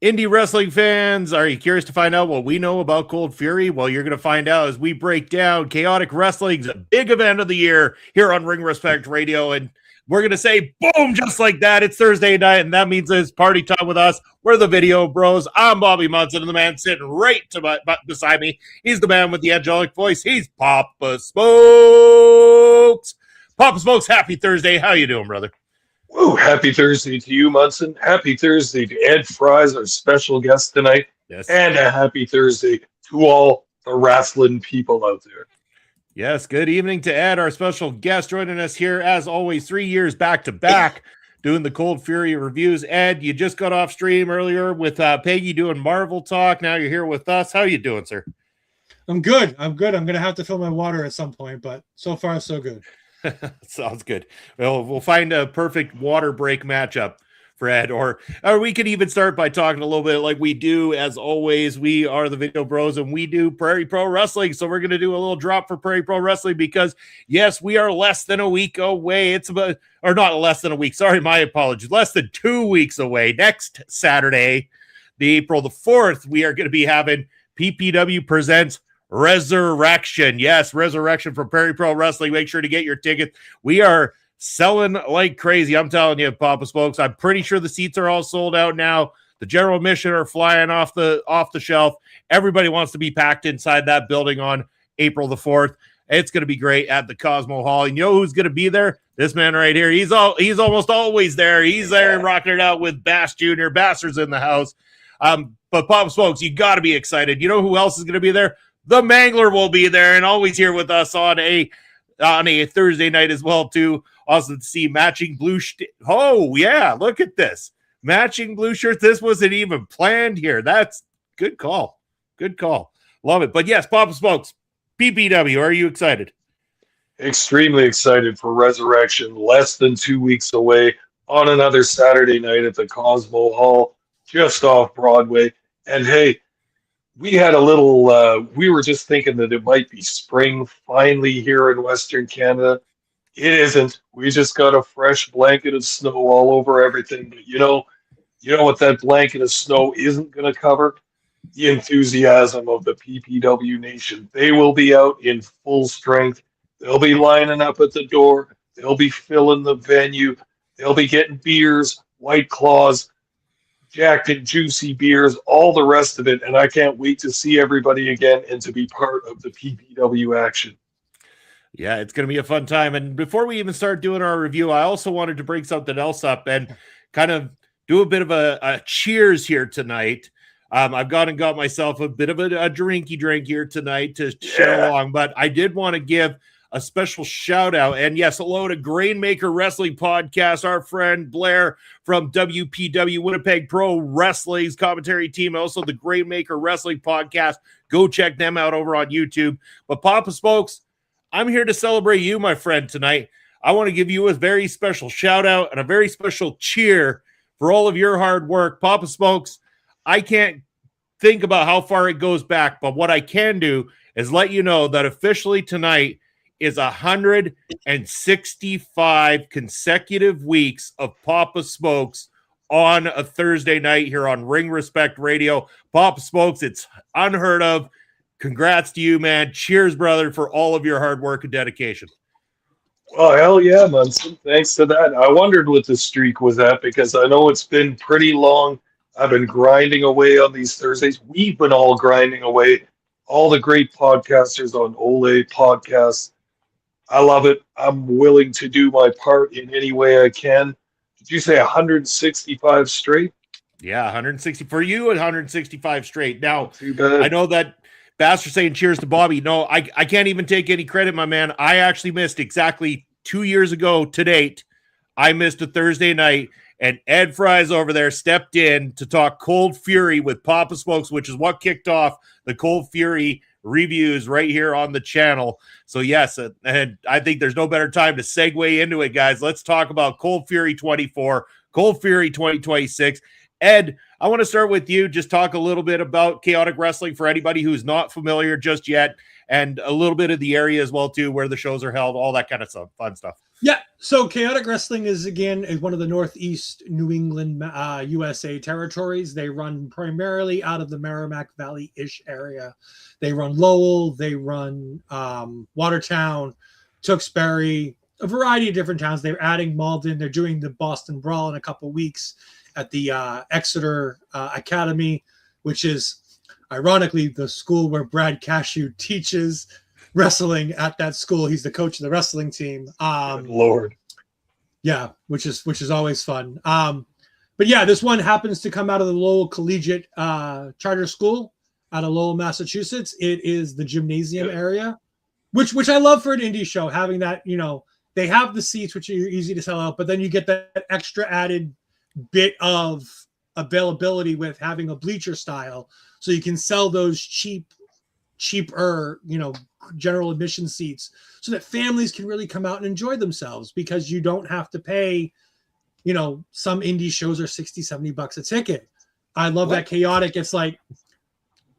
Indie wrestling fans, are you curious to find out what we know about Cold Fury? Well, you're going to find out as we break down Chaotic Wrestling's big event of the year here on Ring Respect Radio. And we're going to say, boom, just like that. It's Thursday night, and that means it's party time with us. We're the Video Bros. I'm Bobby Munson, and the man sitting right beside me, he's the man with the angelic voice. He's Papa Smokes. Papa Smokes, happy Thursday. How you doing, brother? Woo, happy Thursday to you, Munson. Happy Thursday to Ed Fries, our special guest tonight. Yes. And a happy Thursday to all the wrestling people out there. Yes, good evening to Ed, our special guest, joining us here, as always, 3 years back-to-back, doing the Cold Fury reviews. Ed, you just got off stream earlier with Peggy doing Marvel Talk. Now you're here with us. How you doing, sir? I'm good. I'm going to have to fill my water at some point, but so far, so good. Sounds good. Well, we'll find a perfect water break matchup for Ed, or we could even start by talking a little bit like we do. As always, we are the Video Bros, and we do Prairie Pro Wrestling. So we're going to do a little drop for Prairie Pro Wrestling because, yes, we are less than a week away. It's about, or not less than a week. Sorry, my apologies. Less than 2 weeks away. Next Saturday, the April the 4th, we are going to be having PPW Presents Resurrection. Yes, Resurrection from Prairie Pro Wrestling. Make sure to get your tickets. We are selling like crazy. I'm telling you, Papa Smokes. I'm pretty sure the seats are all sold out now. The general admission are flying off the shelf. Everybody wants to be packed inside that building on April the 4th. It's going to be great at the Cosmo Hall. And you know who's going to be there? This man right here. He's almost always there. He's there rocking it out with Bass Jr. Basser's in the house. But Papa Smokes, you got to be excited. You know who else is going to be there? The Mangler will be there and always here with us on a Thursday night as well, too. Also to see matching blue. Oh, yeah, look at this. Matching blue shirts. This wasn't even planned here. That's good call. Good call. Love it. But yes, Papa Smokes, PPW, are you excited? Extremely excited for Resurrection. Less than 2 weeks away on another Saturday night at the Cosmo Hall, just off Broadway. And hey, we had a little, we were just thinking that it might be spring finally here in Western Canada. It isn't. We just got a fresh blanket of snow all over everything. But you know what that blanket of snow isn't going to cover? The enthusiasm of the PPW Nation. They will be out in full strength. They'll be lining up at the door. They'll be filling the venue. They'll be getting beers, White Claws, Jacked and Juicy beers, all the rest of it, and I can't wait to see everybody again and to be part of the PPW action. Yeah, it's going to be a fun time. And before we even start doing our review, I also wanted to bring something else up and kind of do a bit of a cheers here tonight. I've gone and got myself a bit of a drinky drink here tonight to share along, but I did want to give a special shout out. And yes, hello to Grainmaker Wrestling Podcast, our friend Blair from WPW Winnipeg Pro Wrestling's commentary team, also the Grainmaker Wrestling Podcast. Go check them out over on YouTube. But Papa Smokes, I'm here to celebrate you, my friend, tonight. I want to give you a very special shout out and a very special cheer for all of your hard work. Papa Smokes, I can't think about how far it goes back, but what I can do is let you know that officially tonight is 165 consecutive weeks of Papa Smokes on a Thursday night here on Ring Respect Radio. Papa Smokes, it's unheard of. Congrats to you, man. Cheers, brother, for all of your hard work and dedication. Well, hell yeah, Munson. Thanks to that. I wondered what the streak was at because I know it's been pretty long. I've been grinding away on these Thursdays. We've been all grinding away. All the great podcasters on Ol'Ed podcasts. I love it. I'm willing to do my part in any way I can. Did you say 165 straight? Yeah, 160 for you and 165 straight. Now, too bad. I know that Bastard saying cheers to Bobby. No, I can't even take any credit, my man. I actually missed exactly 2 years ago to date. I missed a Thursday night, and Ed Fries over there stepped in to talk Cold Fury with Papa Smokes, which is what kicked off the Cold Fury reviews right here on the channel. So yes, and I think there's no better time to segue into it, guys. Let's talk about Cold Fury 24, Cold Fury 2026. Ed, I want to start with you. Just talk a little bit about Chaotic Wrestling for anybody who's not familiar just yet, and a little bit of the area as well too, where the shows are held, all that kind of stuff, fun stuff. Yeah, so Chaotic Wrestling is one of the Northeast New England, USA territories. They run primarily out of the Merrimack Valley-ish area. They run Lowell, they run Watertown, Tewksbury, a variety of different towns. They're adding Malden. They're doing the Boston Brawl in a couple of weeks at the Exeter Academy, which is ironically the school where Brad Cashew teaches wrestling at that school. He's the coach of the wrestling team. Good Lord. Yeah, which is always fun. But yeah, this one happens to come out of the Lowell Collegiate Charter School out of Lowell, Massachusetts. It is the gymnasium area, which I love for an indie show, having that, they have the seats, which are easy to sell out, but then you get that extra added bit of availability with having a bleacher style. So you can sell those cheaper, general admission seats so that families can really come out and enjoy themselves, because you don't have to pay, some indie shows are $60-$70 a ticket. I love that Chaotic. It's like,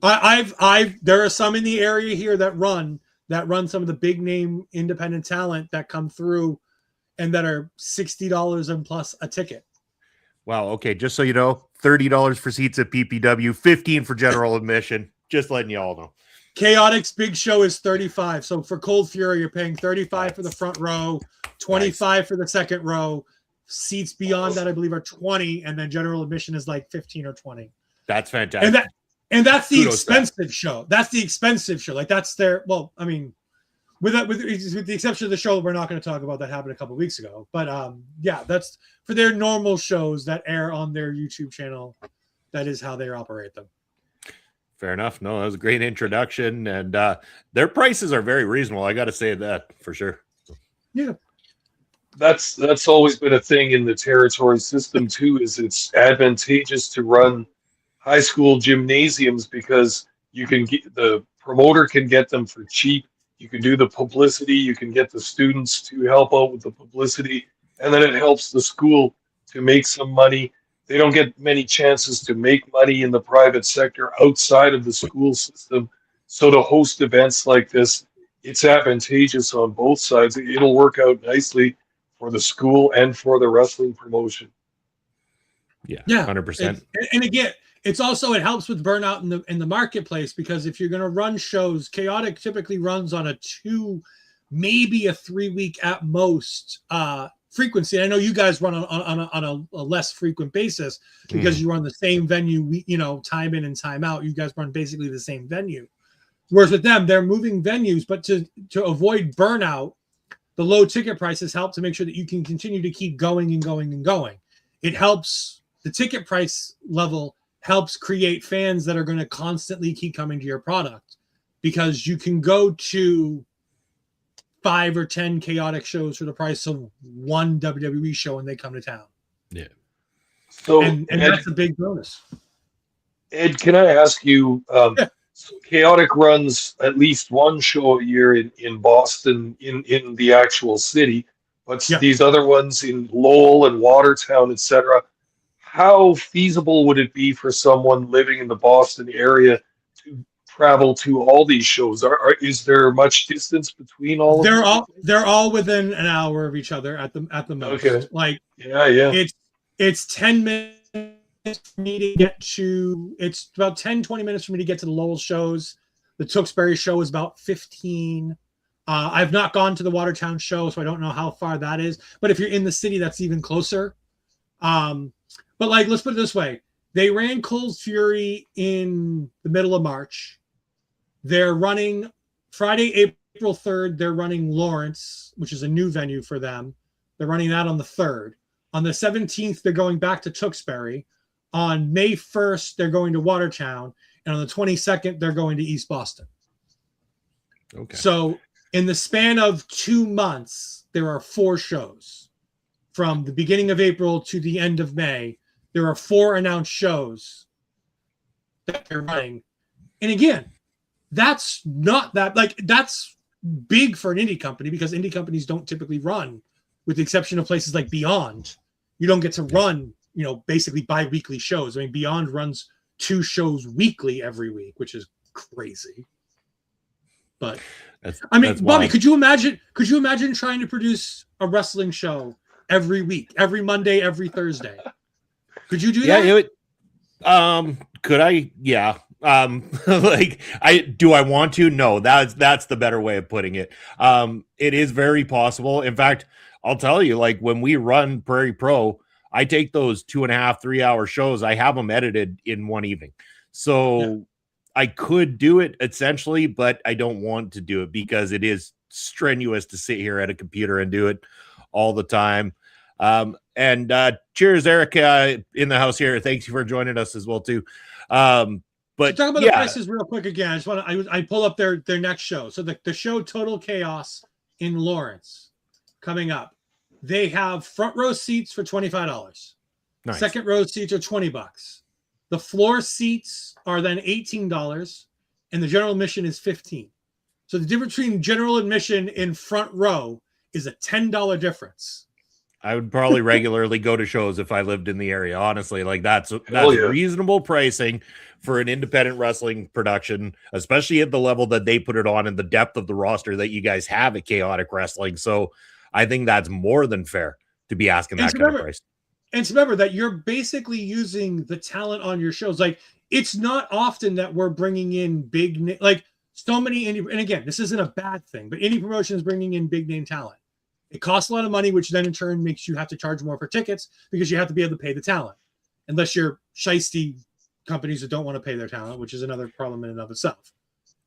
there are some in the area here that run some of the big name independent talent that come through and that are $60 and plus a ticket. Wow. Okay. Just so you know, $30 for seats at PPW, $15 for general admission. Just letting you all know. Chaotic's big show is $35. So for Cold Fury, you're paying $35 for the front row, $25 for the second row. Seats beyond that, I believe, are $20, and then general admission is like $15 or $20. That's fantastic. And that's the expensive show. That's the expensive show. Like that's their. Well, I mean, with the exception of the show we're not going to talk about that happened a couple of weeks ago. But yeah, that's for their normal shows that air on their YouTube channel. That is how they operate them. Fair enough. No, that was a great introduction, and their prices are very reasonable. I got to say that for sure. Yeah, that's always been a thing in the territory system too. Is it's advantageous to run high school gymnasiums because you can get the promoter can get them for cheap. You can do the publicity. You can get the students to help out with the publicity, and then it helps the school to make some money. They don't get many chances to make money in the private sector outside of the school system. So to host events like this, it's advantageous on both sides. It'll work out nicely for the school and for the wrestling promotion. Yeah, 100%. And again, it helps with burnout in the marketplace, because if you're going to run shows, Chaotic typically runs on a 2, maybe a 3 week at most frequency. I know you guys run on a less frequent basis because you run the same venue, time in and time out. You guys run basically the same venue. Whereas with them, they're moving venues, but to avoid burnout, the low ticket prices help to make sure that you can continue to keep going and going and going. It helps, the ticket price level helps create fans that are going to constantly keep coming to your product, because you can go to 5 or 10 Chaotic shows for the price of one WWE show and they come to town. Yeah. So and that's a big bonus. Ed, can I ask you, so Chaotic runs at least one show a year in Boston, in the actual city, but these other ones in Lowell and Watertown, etc. How feasible would it be for someone living in the Boston area to travel to all these shows? Is there much distance between all of them? They're all within an hour of each other at the most. Okay. Like, yeah. It's 10 minutes for me to get to. It's about 10-20 minutes for me to get to the Lowell shows. The Tewksbury show is about 15. I've not gone to the Watertown show, so I don't know how far that is. But if you're in the city, that's even closer. But like, let's put it this way: they ran Cold Fury in the middle of March. They're running Friday, April 3rd. They're running Lawrence, which is a new venue for them. They're running that on the 3rd. On the 17th, they're going back to Tewksbury. On May 1st, they're going to Watertown. And on the 22nd, they're going to East Boston. Okay. So in the span of 2 months, there are 4 shows. From the beginning of April to the end of May, there are 4 announced shows that they're running. And again, that's not that, like, that's big for an indie company, because indie companies don't typically run, with the exception of places like Beyond. You don't get to run, basically bi-weekly shows. I mean, Beyond runs 2 shows weekly every week, which is crazy. But Bobby, could you imagine trying to produce a wrestling show every week, every Monday, every Thursday. Could you do Yeah, that? it would. Could I? Yeah. Like do I want to? No, that's the better way of putting it. It is very possible. In fact, I'll tell you, like when we run Prairie Pro, I take those 2.5, 3 hour shows, I have them edited in one evening. So I could do it essentially, but I don't want to do it because it is strenuous to sit here at a computer and do it all the time. And cheers, Eric, in the house here. Thanks you for joining us as well too. But so talk about the prices real quick again. I just want to I pull up their next show. So the show Total Chaos in Lawrence coming up. They have front row seats for $25. Nice. Second row seats are $20. The floor seats are then $18, and the general admission is $15. So the difference between general admission and front row is a $10 difference. I would probably regularly go to shows if I lived in the area. Honestly, like that's reasonable pricing for an independent wrestling production, especially at the level that they put it on and the depth of the roster that you guys have at Chaotic Wrestling. So I think that's more than fair to be asking that kind of price. And remember that you're basically using the talent on your shows. Like it's not often that we're bringing in big, like so many indie, and again, this isn't a bad thing, but indie promotions bringing in big name talent. It costs a lot of money, which then in turn makes you have to charge more for tickets because you have to be able to pay the talent. Unless you're shiesty companies that don't want to pay their talent, which is another problem in and of itself.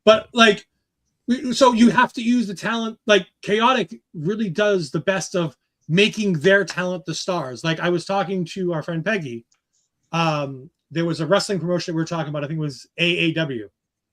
But like, so you have to use the talent. Like Chaotic really does the best of making their talent the stars. Like I was talking to our friend Peggy. There was a wrestling promotion that we were talking about. I think it was AAW.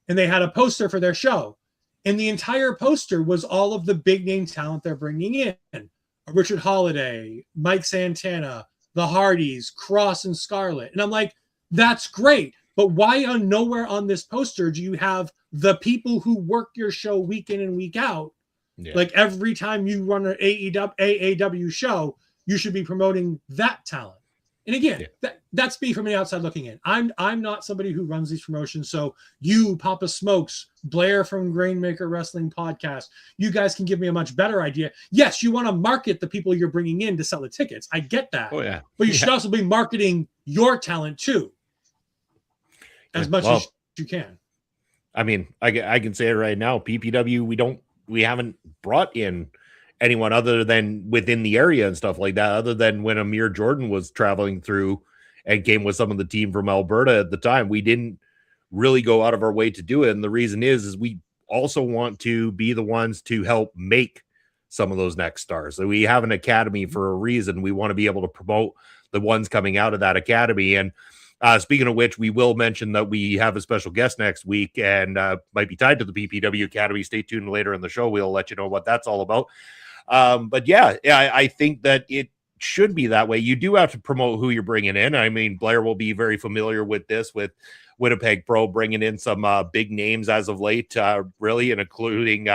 And they had a poster for their show. And the entire poster was all of the big name talent they're bringing in. Richard Holiday, Mike Santana, the Hardys, Cross and Scarlett. And I'm like, that's great. But why on nowhere on this poster do you have the people who work your show week in and week out? Yeah. Like every time you run an AAW show, you should be promoting that talent. And again, that's me from the outside looking in. I'm not somebody who runs these promotions. So you, Papa Smokes, Blair from Grainmaker Wrestling Podcast, you guys can give me a much better idea. Yes, you want to market the people you're bringing in to sell the tickets. I get that. Oh, yeah. But you should also be marketing your talent too, as much as you can. I mean, I can say it right now. PPW, we haven't brought in anyone other than within the area and stuff like that, other than when Amir Jordan was traveling through and came with some of the team from Alberta at the time. We didn't really go out of our way to do it. And the reason is we also want to be the ones to help make some of those next stars. So we have an academy for a reason. We want to be able to promote the ones coming out of that academy. And speaking of which, we will mention that we have a special guest next week and might be tied to the PPW Academy. Stay tuned later in the show. We'll let you know what that's all about. But yeah, I think that it should be that way. You do have to promote who you're bringing in. I mean, Blair will be very familiar with this, with Winnipeg Pro bringing in some big names as of late, really, and including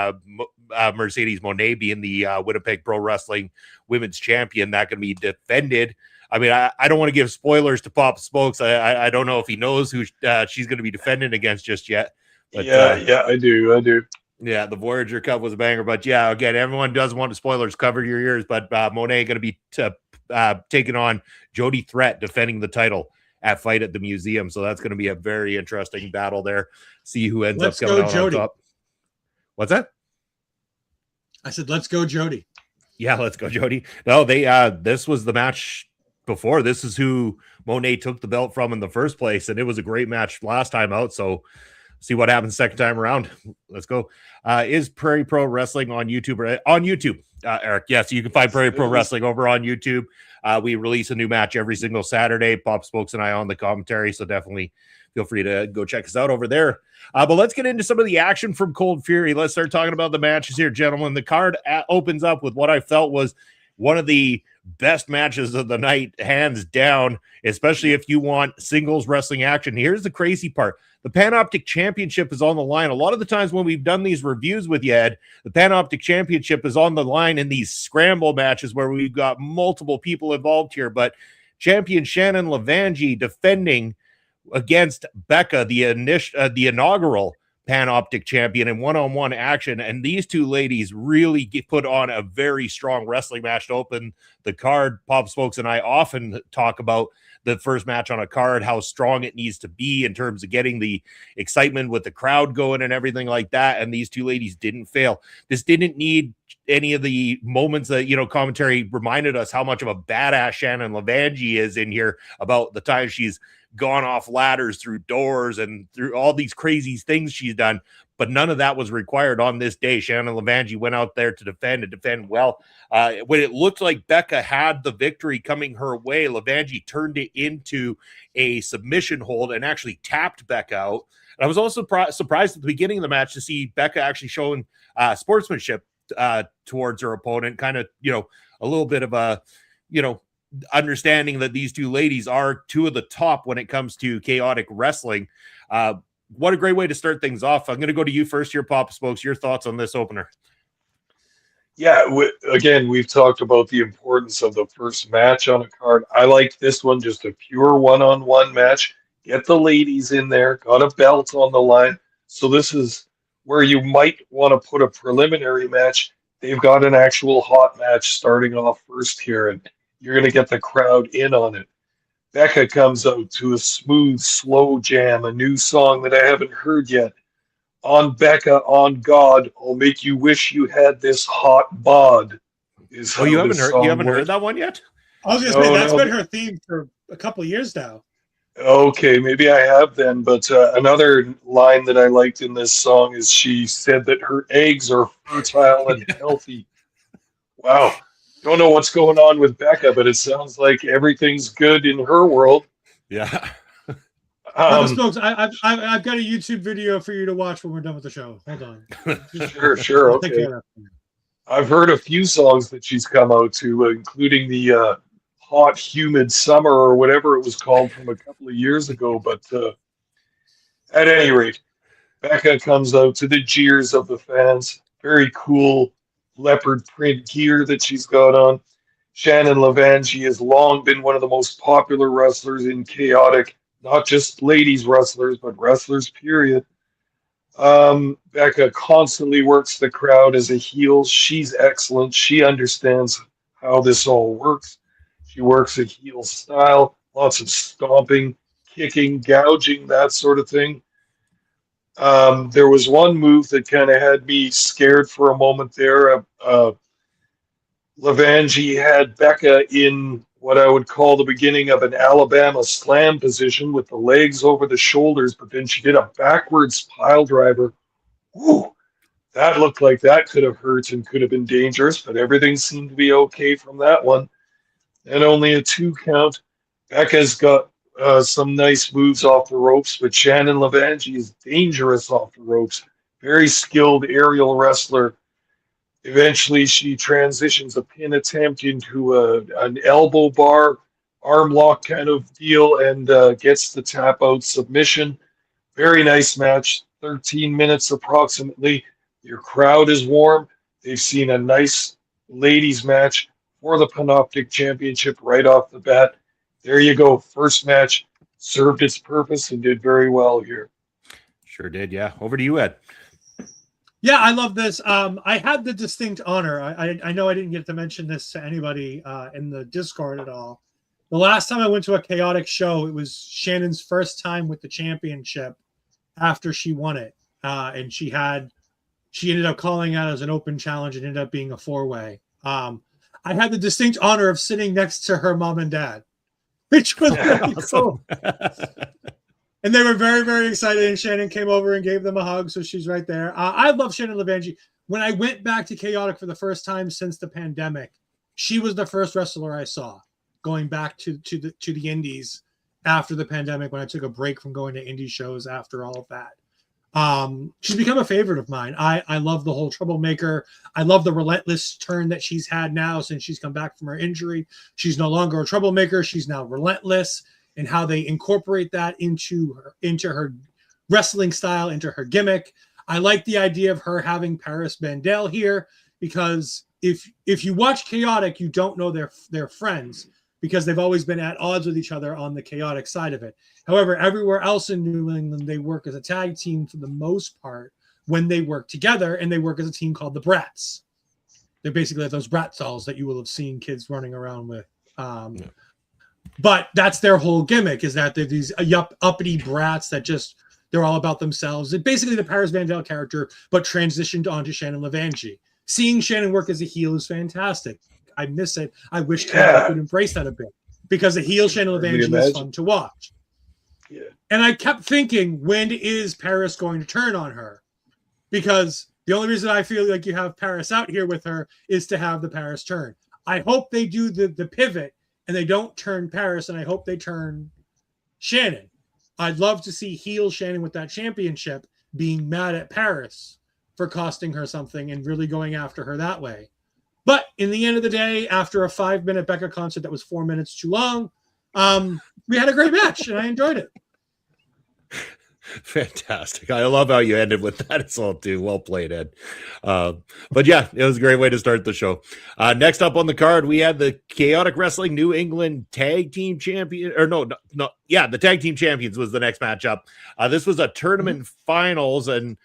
Mercedes Monet being the Winnipeg Pro Wrestling Women's Champion. That can be defended. I mean, I don't want to give spoilers to Papa Smokes. I don't know if he knows who she's going to be defending against just yet. But, yeah, I do. Yeah, the Voyager Cup was a banger, but yeah, again, everyone does want the spoilers. Cover your ears, but Monet going to be taking on Jody Threat, defending the title at Fight at the Museum. So that's going to be a very interesting battle there. See who ends up coming out on top. What's that? I said, let's go, Jody. Yeah, let's go, Jody. No, this was the match before. This is who Monet took the belt from in the first place, and it was a great match last time out. So see what happens second time around. Let's go. Is Prairie Pro Wrestling on YouTube? On YouTube, Eric. Yes, you can find Prairie Pro Wrestling over on YouTube. We release a new match every single Saturday. Pop Spokes and I on the commentary, so definitely feel free to go check us out over there. But let's get into some of the action from Cold Fury. Let's start talking about the matches here, gentlemen. The card opens up with what I felt was one of the best matches of the night, hands down, especially if you want singles wrestling action. Here's the crazy part. The Panoptic Championship is on the line. A lot of the times when we've done these reviews with you, Ed, the Panoptic Championship is on the line in these scramble matches where we've got multiple people involved here. But champion Shannon Lavangi defending against Becca, the inaugural Panoptic champion in one-on-one action. And these two ladies really put on a very strong wrestling match to open the card. Pop Smokes and I often talk about the first match on a card, how strong it needs to be in terms of getting the excitement with the crowd going and everything like that. And these two ladies didn't fail. This didn't need any of the moments that, commentary reminded us how much of a badass Shannon Levangie is in here, about the time she's gone off ladders, through doors, and through all these crazy things she's done. But none of that was required on this day. Shannon Levangie went out there to defend well. When it looked like Becca had the victory coming her way, Levangie turned it into a submission hold and actually tapped Becca out. And I was also surprised at the beginning of the match to see Becca actually showing sportsmanship towards her opponent, kind of, a little bit of a, understanding that these two ladies are two of the top when it comes to chaotic wrestling. What a great way to start things off. I'm going to go to you first here, Papa Smokes. Your thoughts on this opener? Yeah, again, we've talked about the importance of the first match on a card. I like this one, just a pure one-on-one match. Get the ladies in there, got a belt on the line. So this is where you might want to put a preliminary match. They've got an actual hot match starting off first here, and you're going to get the crowd in on it. Becca comes out to a smooth, slow jam, a new song that I haven't heard yet. On Becca, on God, I'll make you wish you had this hot bod. You haven't heard that one yet? I was going to say, that's been her theme for a couple of years now. Okay, maybe I have then. But another line that I liked in this song is she said that her eggs are fertile and healthy. Wow. Don't know what's going on with Becca, but it sounds like everything's good in her world. Yeah. Smokes, I've got a YouTube video for you to watch when we're done with the show. Hold on. Sure. Okay. I've heard a few songs that she's come out to, including the Hot Humid Summer or whatever it was called from a couple of years ago. But at any rate, Becca comes out to the jeers of the fans. Very cool leopard print gear that she's got on. Shannon Levangie has long been one of the most popular wrestlers in chaotic, not just ladies wrestlers, but wrestlers, period. Becca constantly works the crowd as a heel. She's excellent. She understands how this all works. She works a heel style, lots of stomping, kicking, gouging, that sort of thing. There was one move that kind of had me scared for a moment there. Levangie had Becca in what I would call the beginning of an Alabama slam position with the legs over the shoulders, but then she did a backwards pile driver. Whew, that looked like that could have hurt and could have been dangerous, but everything seemed to be okay from that one. And only a 2 count. Becca's got some nice moves off the ropes, but Shannon Levangie is dangerous off the ropes. Very skilled aerial wrestler. Eventually, she transitions a pin attempt into an elbow bar, arm lock kind of deal, and gets the tap out submission. Very nice match. 13 minutes approximately. Your crowd is warm. They've seen a nice ladies match for the Panoptic Championship right off the bat. There you go. First match served its purpose and did very well here. Sure did, yeah. Over to you, Ed. Yeah, I love this. I had the distinct honor. I know I didn't get to mention this to anybody in the Discord at all. The last time I went to a chaotic show, it was Shannon's first time with the championship after she won it. And she ended up calling out as an open challenge and ended up being a 4-way. I had the distinct honor of sitting next to her mom and dad, which was really cool. And they were very, very excited. And Shannon came over and gave them a hug. So she's right there. I love Shannon Levangie. When I went back to Chaotic for the first time since the pandemic, she was the first wrestler I saw going back to the indies after the pandemic, when I took a break from going to indie shows after all of that. She's become a favorite of mine. I love the whole troublemaker. I love the relentless turn that she's had now since she's come back from her injury. She's no longer a troublemaker. She's now relentless. And how they incorporate that into her wrestling style, into her gimmick. I like the idea of her having Paris Bandel here, because if you watch Chaotic, you don't know they're friends. because they've always been at odds with each other on the chaotic side of it. However, everywhere else in New England, they work as a tag team for the most part when they work together, and they work as a team called the Brats. They're basically like those Brat dolls that you will have seen kids running around with. But that's their whole gimmick, is that they're these uppity brats that just, they're all about themselves. It's basically the Paris Van Dale character, but transitioned onto Shannon Levangie. Seeing Shannon work as a heel is fantastic. I miss it. I wish Canada could embrace that a bit, because the heel Shannon Levangie is fun to watch. Yeah. And I kept thinking, when is Paris going to turn on her? Because the only reason I feel like you have Paris out here with her is to have the Paris turn. I hope they do the pivot and they don't turn Paris, and I hope they turn Shannon. I'd love to see heel Shannon with that championship being mad at Paris for costing her something and really going after her that way. But in the end of the day, after a 5-minute Becca concert that was 4 minutes too long, we had a great match and I enjoyed it. Fantastic. I love how you ended with that as well, too. Well played, Ed. But yeah, it was a great way to start the show. Next up on the card, we had the Chaotic Wrestling New England Tag Team Champion, or the Tag Team Champions was the next matchup. This was a tournament finals, and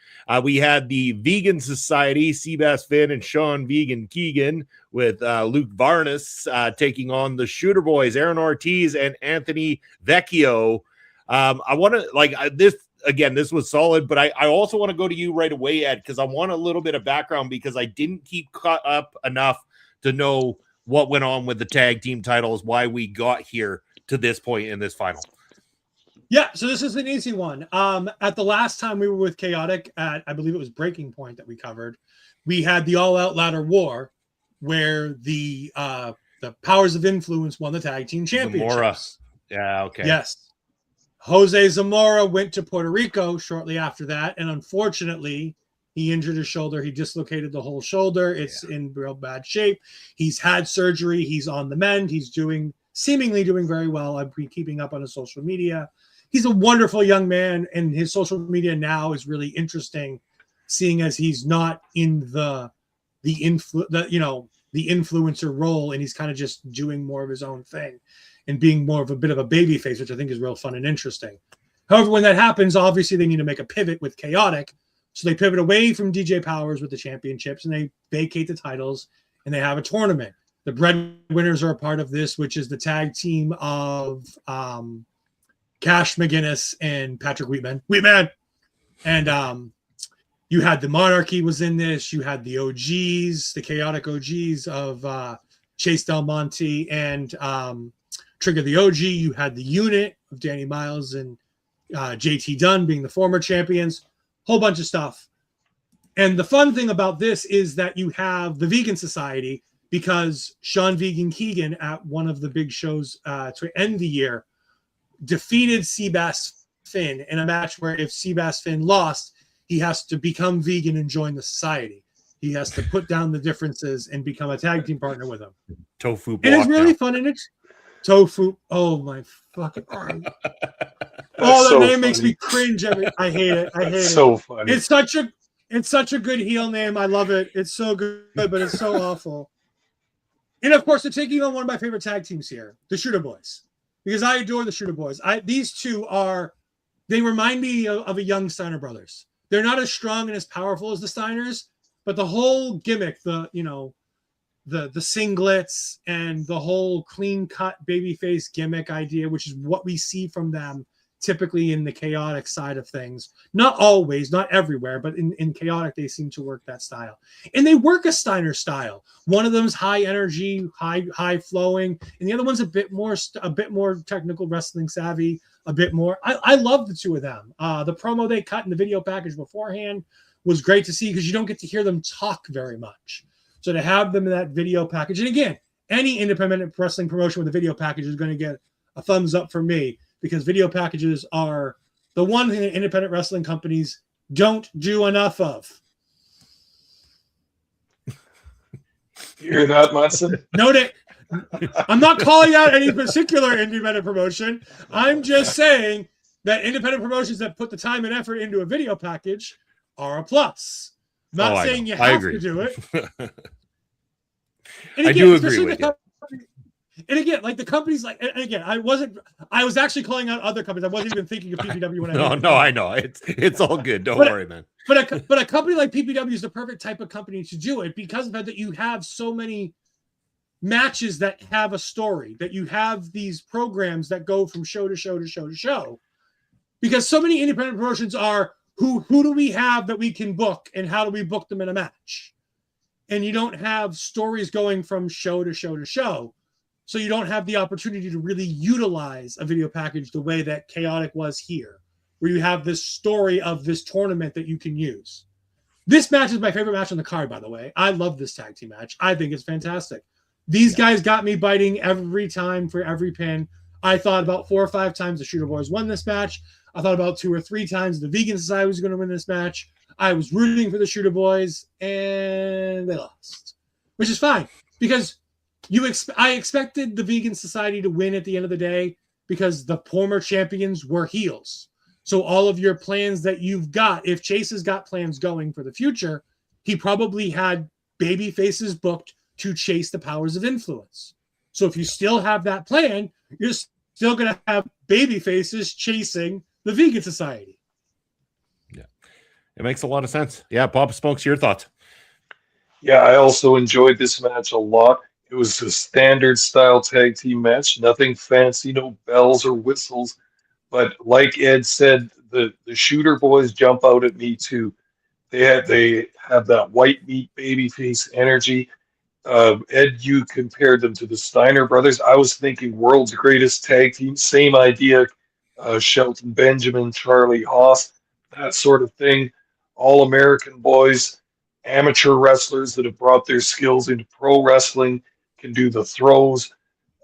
we had the Vegan Society, Seabass Finn and Sean Vegan Keegan, with Luke Varnas taking on the Shooter Boys, Aaron Ortiz and Anthony Vecchio. I want to this was solid, but I also want to go to you right away, Ed, because I want a little bit of background, because I didn't keep caught up enough to know what went on with the tag team titles, why we got here to this point in this final. Yeah, so this is an easy one. At the last time we were with Chaotic, at I believe it was Breaking Point that we covered, we had the All Out Ladder War, where the Powers of Influence won the tag team championships. Zamora. Yeah, okay. Yes. Jose Zamora went to Puerto Rico shortly after that, and unfortunately, he injured his shoulder. He dislocated the whole shoulder. It's in real bad shape. He's had surgery. He's on the mend. He's seemingly doing very well. I've been keeping up on his social media. He's a wonderful young man, and his social media now is really interesting, seeing as he's not in the influencer role, and he's kind of just doing more of his own thing and being more of a bit of a baby face, which I think is real fun and interesting. However, when that happens, obviously they need to make a pivot with Chaotic. So they pivot away from DJ Powers with the championships, and they vacate the titles, and they have a tournament. The breadwinners are a part of this, which is the tag team of Cash McGinnis and Patrick Wheatman. And you had the Monarchy was in this. You had the OGs, the Chaotic OGs of Chase Del Monte and Trigger the OG. You had the unit of Danny Miles and JT Dunn being the former champions. Whole bunch of stuff. And the fun thing about this is that you have the Vegan Society, because Sean Vegan Keegan at one of the big shows to end the year defeated Seabass Finn in a match where if Seabass Finn lost, he has to become vegan and join the society. He has to put down the differences and become a tag team partner with him. Tofu. And it's really fun. And it's Tofu. Oh my fucking God. Oh, that name makes me cringe. I hate it. I hate it. So funny. It's such a good heel name. I love it. It's so good, but it's so awful. And of course, they're taking on one of my favorite tag teams here, the Shooter Boys, because I adore the Shooter Boys. These two they remind me of a young Steiner brothers. They're not as strong and as powerful as the Steiners, but the whole gimmick, the singlets and the whole clean cut babyface gimmick idea, which is what we see from them typically in the Chaotic side of things. Not always, not everywhere, but in Chaotic, they seem to work that style. And they work a Steiner style. One of them's high energy, high flowing, and the other one's a bit more technical wrestling savvy, a bit more. I love the two of them. The promo they cut in the video package beforehand was great to see, because you don't get to hear them talk very much. So to have them in that video package, and again, any independent wrestling promotion with a video package is going to get a thumbs up for me, because video packages are the one thing that independent wrestling companies don't do enough of. You hear that, Munson? Note it. I'm not calling out any particular independent promotion. I'm just saying that independent promotions that put the time and effort into a video package are a plus. I'm not saying you have to do it. And again, I do agree with you. And again, like the companies, like, and again, I was actually calling out other companies. I wasn't even thinking of PPW when I No, I know. It's all good. Don't worry, man. But a company like PPW is the perfect type of company to do it because of that you have so many matches that have a story, that you have these programs that go from show to show to show to show. Because so many independent promotions are who do we have that we can book and how do we book them in a match? And you don't have stories going from show to show to show. So you don't have the opportunity to really utilize a video package the way that Chaotic was here, where you have this story of this tournament that you can use. This match is my favorite match on the card, by the way. I love this tag team match. I think it's fantastic. These guys got me biting every time for every pin. I thought about 4 or 5 times the Shooter Boys won this match. I thought about 2 or 3 times the Vegan Society was going to win this match. I was rooting for the Shooter Boys, and they lost, which is fine because I expected the Vegan Society to win at the end of the day because the former champions were heels. So all of your plans that you've got, if Chase has got plans going for the future, he probably had baby faces booked to chase the powers of influence. So if you still have that plan, you're still going to have baby faces chasing the Vegan Society. Yeah, it makes a lot of sense. Yeah, Papa Smokes, your thoughts? Yeah, I also enjoyed this match a lot. It was a standard style tag team match, nothing fancy, no bells or whistles. But like Ed said, the Shooter Boys jump out at me too. They have that white meat babyface energy. Ed, you compared them to the Steiner brothers. I was thinking world's greatest tag team, same idea. Shelton Benjamin, Charlie Haas, that sort of thing. All American boys, amateur wrestlers that have brought their skills into pro wrestling, can do the throws.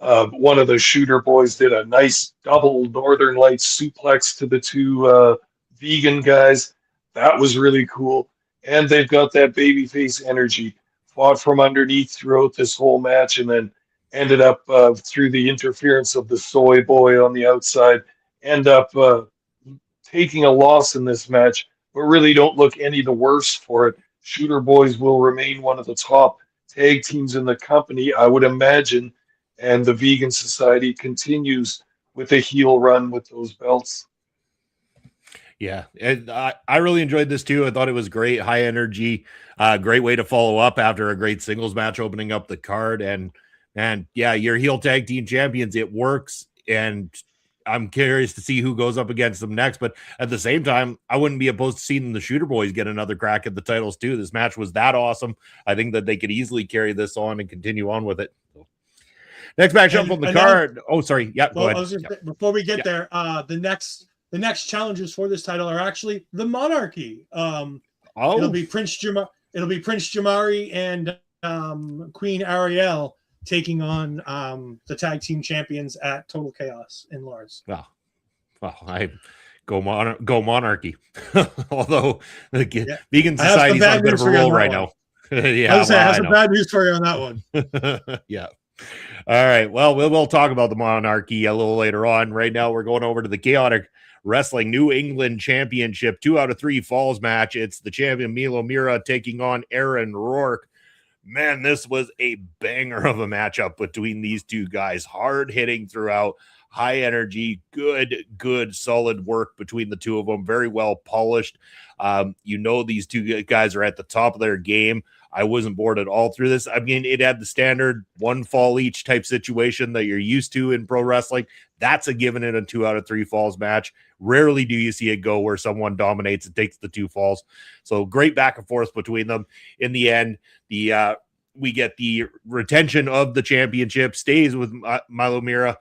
One of the Shooter Boys did a nice double Northern Lights suplex to the 2 vegan guys. That was really cool. And they've got that babyface energy. Fought from underneath throughout this whole match and then ended up through the interference of the soy boy on the outside, end up taking a loss in this match, but really don't look any the worse for it. Shooter Boys will remain one of the top tag teams in the company, I would imagine, and the Vegan Society continues with a heel run with those belts. Yeah, and I really enjoyed this too. I thought it was great, high energy, great way to follow up after a great singles match opening up the card. And yeah, your heel tag team champions, it works. And I'm curious to see who goes up against them next. But at the same time, I wouldn't be opposed to seeing the Shooter Boys get another crack at the titles too. This match was that awesome. I think that they could easily carry this on and continue on with it. So, next matchup on the card. Oh, sorry. Yeah, go ahead. Before we get there, the next challengers for this title are actually the Monarchy. It'll be Prince Jamari and Queen Ariel taking on the tag team champions at Total Chaos in Lars. Well, I go Monarchy. Although the Vegan Society's on a bit of a roll right now. Yeah, I have some bad news for you on that one. Yeah. All right. Well, we'll talk about the Monarchy a little later on. Right now, we're going over to the Chaotic Wrestling New England Championship 2 out of 3 falls match. It's the champion Milo Mira taking on Aaron Rourke. Man, this was a banger of a matchup between these two guys. Hard hitting throughout, high energy, good, solid work between the two of them. Very well polished. These two guys are at the top of their game. I wasn't bored at all through this. I mean, it had the standard 1 fall each type situation that you're used to in pro wrestling. That's a given in a 2 out of 3 falls match. Rarely do you see it go where someone dominates and takes the 2 falls. So great back and forth between them. In the end, we get the retention of the championship, stays with Milo Mira.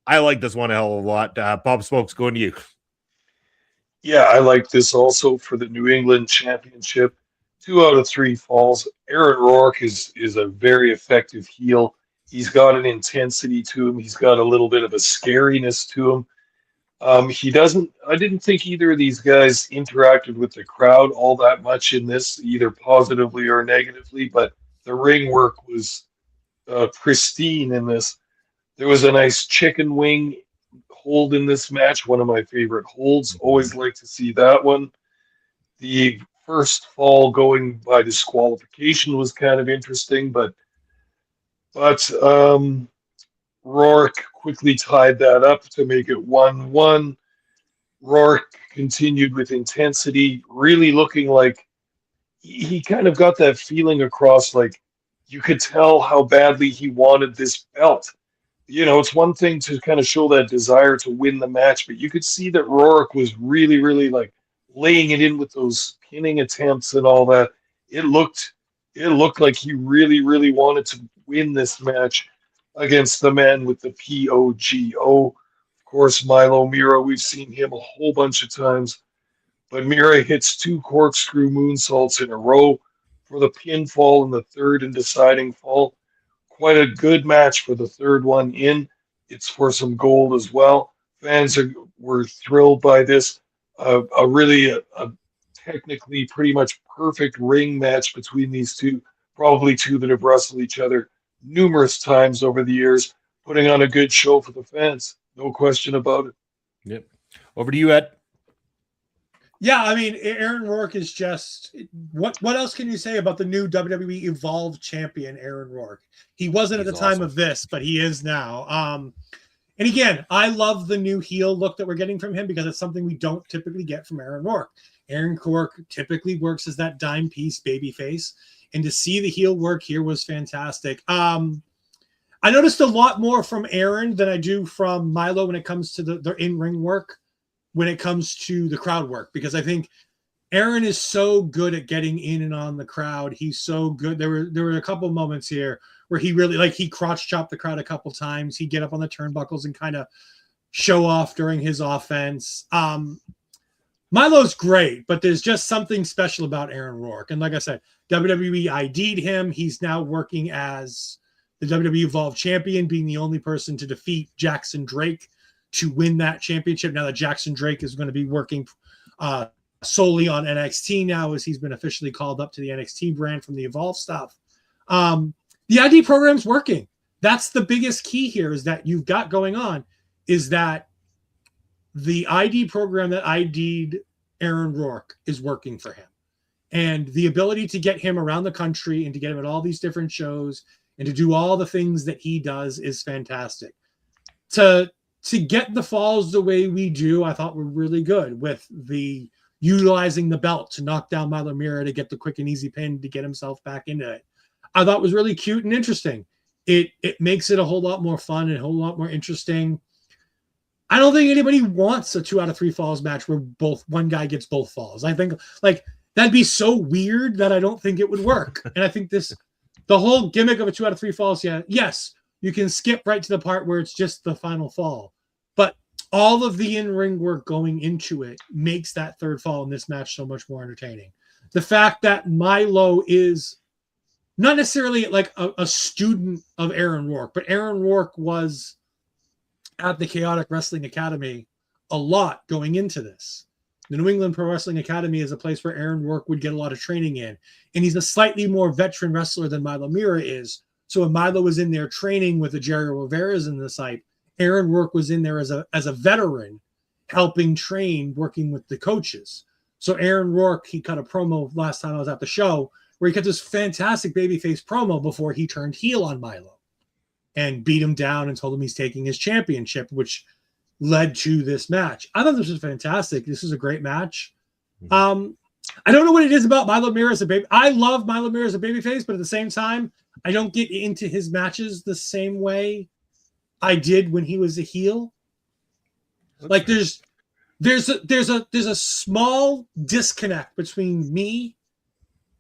I like this one a hell of a lot. Bob Smokes, going to you. Yeah, I like this also for the New England Championship. 2 out of 3 falls. Aaron Rourke is a very effective heel. He's got an intensity to him. He's got a little bit of a scariness to him. I didn't think either of these guys interacted with the crowd all that much in this, either positively or negatively, but the ring work was pristine in this. There was a nice chicken wing hold in this match, one of my favorite holds. Always like to see that one. The first fall going by disqualification was kind of interesting, but Rourke quickly tied that up to make it 1-1. Rourke continued with intensity, really looking like he kind of got that feeling across, like you could tell how badly he wanted this belt. It's one thing to kind of show that desire to win the match, but you could see that Rourke was really, really like laying it in with those pinning attempts and all that. It looked like he really, really wanted to win this match against the man with the POGO. Of course, Milo Mira, we've seen him a whole bunch of times, but Mira hits 2 corkscrew moonsaults in a row for the pinfall in the third and deciding fall. Quite a good match for the third one in. It's for some gold as well. Were thrilled by this. A technically pretty much perfect ring match between these two. Probably two that have wrestled each other numerous times over the years, putting on a good show for the fans. No question about it. Yep. Over to you, Ed. Yeah, I mean, Aaron Rourke is just what else can you say about the new WWE Evolve champion, Aaron Rourke? He wasn't at the time of this, but he is now. And again, I love the new heel look that we're getting from him because it's something we don't typically get from Aaron Rourke. Aaron Rourke typically works as that dime piece babyface, and to see the heel work here was fantastic. I noticed a lot more from Aaron than I do from Milo when it comes to the in-ring work, when it comes to the crowd work, because I think Aaron is so good at getting in and on the crowd. He's so good. There were a couple moments here where he really, he crotch chopped the crowd a couple times. He'd get up on the turnbuckles and kind of show off during his offense. Milo's great, but there's just something special about Aaron Rourke. And like I said, WWE ID'd him. He's now working as the WWE Evolve champion, being the only person to defeat Jackson Drake to win that championship. Now that Jackson Drake is going to be working solely on NXT now, as he's been officially called up to the NXT brand from the Evolve stuff. The ID program's working. That's the biggest key here, is that you've got going on is that the ID program that ID'd Aaron Rourke is working for him. And the ability to get him around the country and to get him at all these different shows and to do all the things that he does is fantastic. To get the falls the way we do, I thought were really good, with the utilizing the belt to knock down Milo Mira to get the quick and easy pin to get himself back into it. I thought was really cute and interesting. It makes it a whole lot more fun and a whole lot more interesting. I don't think anybody wants a 2 out of 3 falls match where one guy gets both falls. I think that'd be so weird that I don't think it would work. And I think the whole gimmick of a 2 out of 3 falls, yes, you can skip right to the part where it's just the final fall. But all of the in-ring work going into it makes that third fall in this match so much more entertaining. The fact that Milo is not necessarily like a student of Aaron Rourke, but Aaron Rourke was at the Chaotic Wrestling Academy a lot going into this. The New England Pro Wrestling Academy is a place where Aaron Rourke would get a lot of training in. And he's a slightly more veteran wrestler than Milo Mira is. So when Milo was in there training with the Jerry Rivera's in the site, Aaron Rourke was in there as a veteran, helping train, working with the coaches. So Aaron Rourke, he cut a promo last time I was at the show where he cut this fantastic babyface promo before he turned heel on Milo and beat him down and told him he's taking his championship, which led to this match. I thought this was fantastic. This is a great match. I don't know what it is about Milo Mira as a baby. I love Milo Mira as a babyface, but at the same time, I don't get into his matches the same way I did when he was a heel. Like there's a small disconnect between me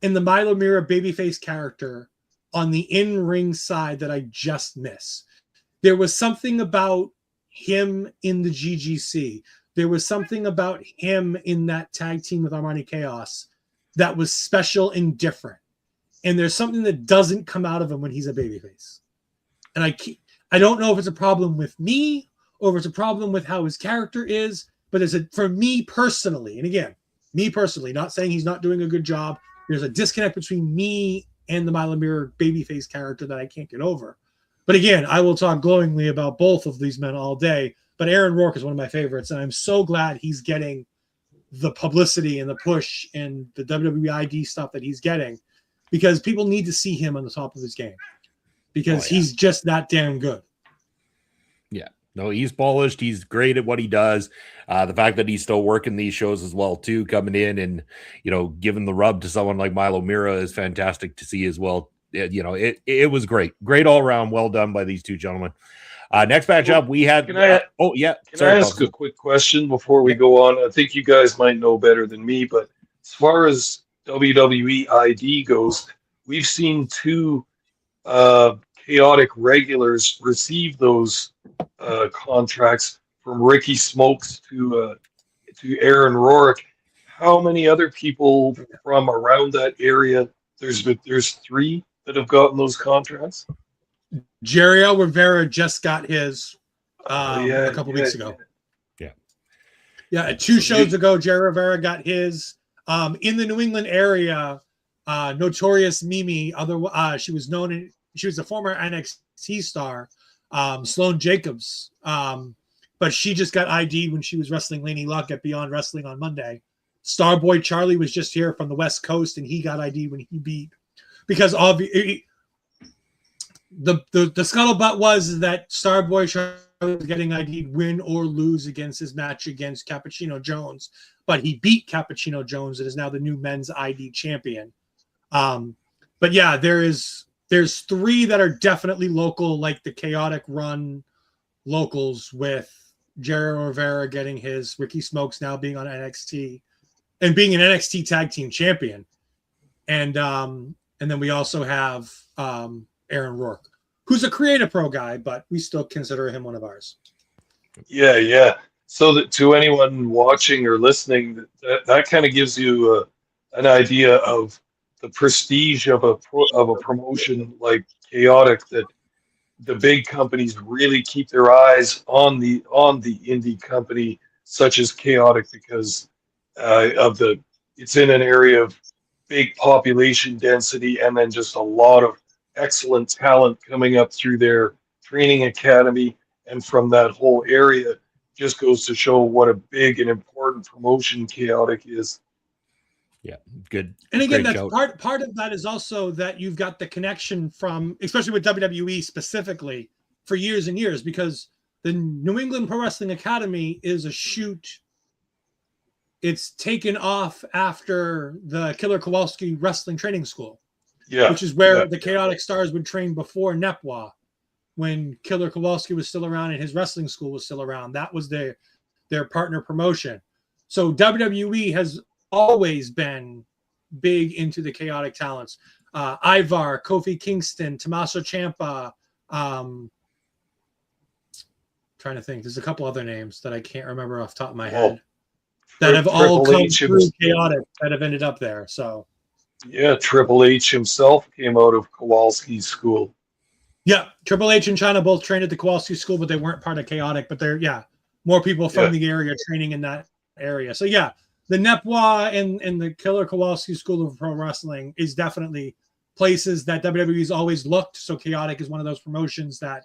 and the Milo Mira babyface character on the in-ring side that I just miss. There was something about him in the GGC. There was something about him in that tag team with Armani Chaos that was special and different. And there's something that doesn't come out of him when he's a babyface. And I don't know if it's a problem with me or if it's a problem with how his character is, but for me personally, and again, me personally, not saying he's not doing a good job, there's a disconnect between me and the Milo Mira babyface character that I can't get over. But again, I will talk glowingly about both of these men all day, but Aaron Rourke is one of my favorites, and I'm so glad he's getting the publicity and the push and the WWE ID stuff that he's getting, because people need to see him on the top of his game, because he's just that damn good. No, he's polished. He's great at what he does. The fact that he's still working these shows as well, too, coming in and, giving the rub to someone like Milo Mira is fantastic to see as well. It was great. Great all around. Well done by these two gentlemen. Next matchup we had. Can I ask Paul. a quick question before we go on? I think you guys might know better than me, but as far as WWE ID goes, we've seen two chaotic regulars receive those contracts, from Ricky Smokes to Aaron Rourke. How many other people from around that area? There's three that have gotten those contracts. Jerry Rivera just got his a couple weeks ago. Yeah, 2 shows ago, Jerry Rivera got his. In the New England area, Notorious Mimi, she was a former NXT star, Sloane Jacobs, but she just got ID'd when she was wrestling Laney Luck at Beyond Wrestling on Monday. Starboy Charlie was just here from the West Coast, and he got ID'd when he beat, because the scuttlebutt was that Starboy Charlie was getting ID'd win or lose against his match against Cappuccino Jones, but he beat Cappuccino Jones and is now the new men's ID champion. But yeah, there's 3 that are definitely local, like the Chaotic Run locals, with Jerry Rivera getting his, Ricky Smokes now being on NXT and being an NXT tag team champion. And then we also have Aaron Rourke, who's a Creative Pro guy, but we still consider him one of ours. Yeah. So that to anyone watching or listening, that kind of gives you an idea of the prestige of a promotion like Chaotic, that the big companies really keep their eyes on the indie company such as Chaotic, because it's in an area of big population density, and then just a lot of excellent talent coming up through their training academy, and from that whole area. Just goes to show what a big and important promotion Chaotic is. Yeah, good. And again, that's part of that is also that you've got the connection from, especially with WWE specifically, for years and years, because the New England Pro Wrestling Academy is a shoot. It's taken off after the Killer Kowalski Wrestling Training School, which is where the Chaotic Stars would train before Nepwa, when Killer Kowalski was still around and his wrestling school was still around. That was their partner promotion. So WWE has always been big into the Chaotic talents. Ivar, Kofi Kingston, Tommaso Ciampa. Trying to think. There's a couple other names that I can't remember off the top of my head that have all come through Chaotic that have ended up there. So yeah, Triple H himself came out of Kowalski's school. Yeah, Triple H and China both trained at the Kowalski school, but they weren't part of Chaotic. But they're more people from the area training in that area. So yeah, the Nepwa and the Killer Kowalski School of Pro Wrestling is definitely places that WWE's always looked. So Chaotic is one of those promotions that,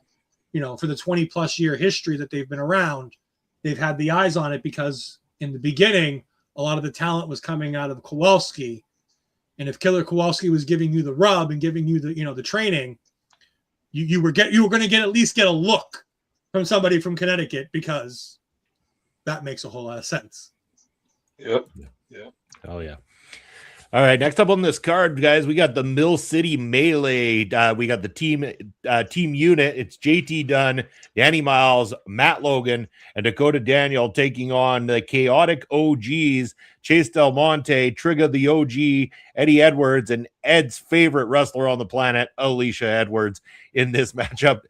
for the 20+ year history that they've been around, they've had the eyes on it, because in the beginning, a lot of the talent was coming out of Kowalski. And if Killer Kowalski was giving you the rub and giving you the, the training, you were going to at least get a look from somebody from Connecticut, because that makes a whole lot of sense. Yep. Oh yeah. All right, next up on this card, guys, we got the Mill City Melee. We got the team unit. It's JT Dunn, Danny Miles, Matt Logan, and Dakota Daniel taking on the Chaotic OGs, Chase Del Monte, Trigger the OG, Eddie Edwards, and Ed's favorite wrestler on the planet, Alicia Edwards, in this matchup.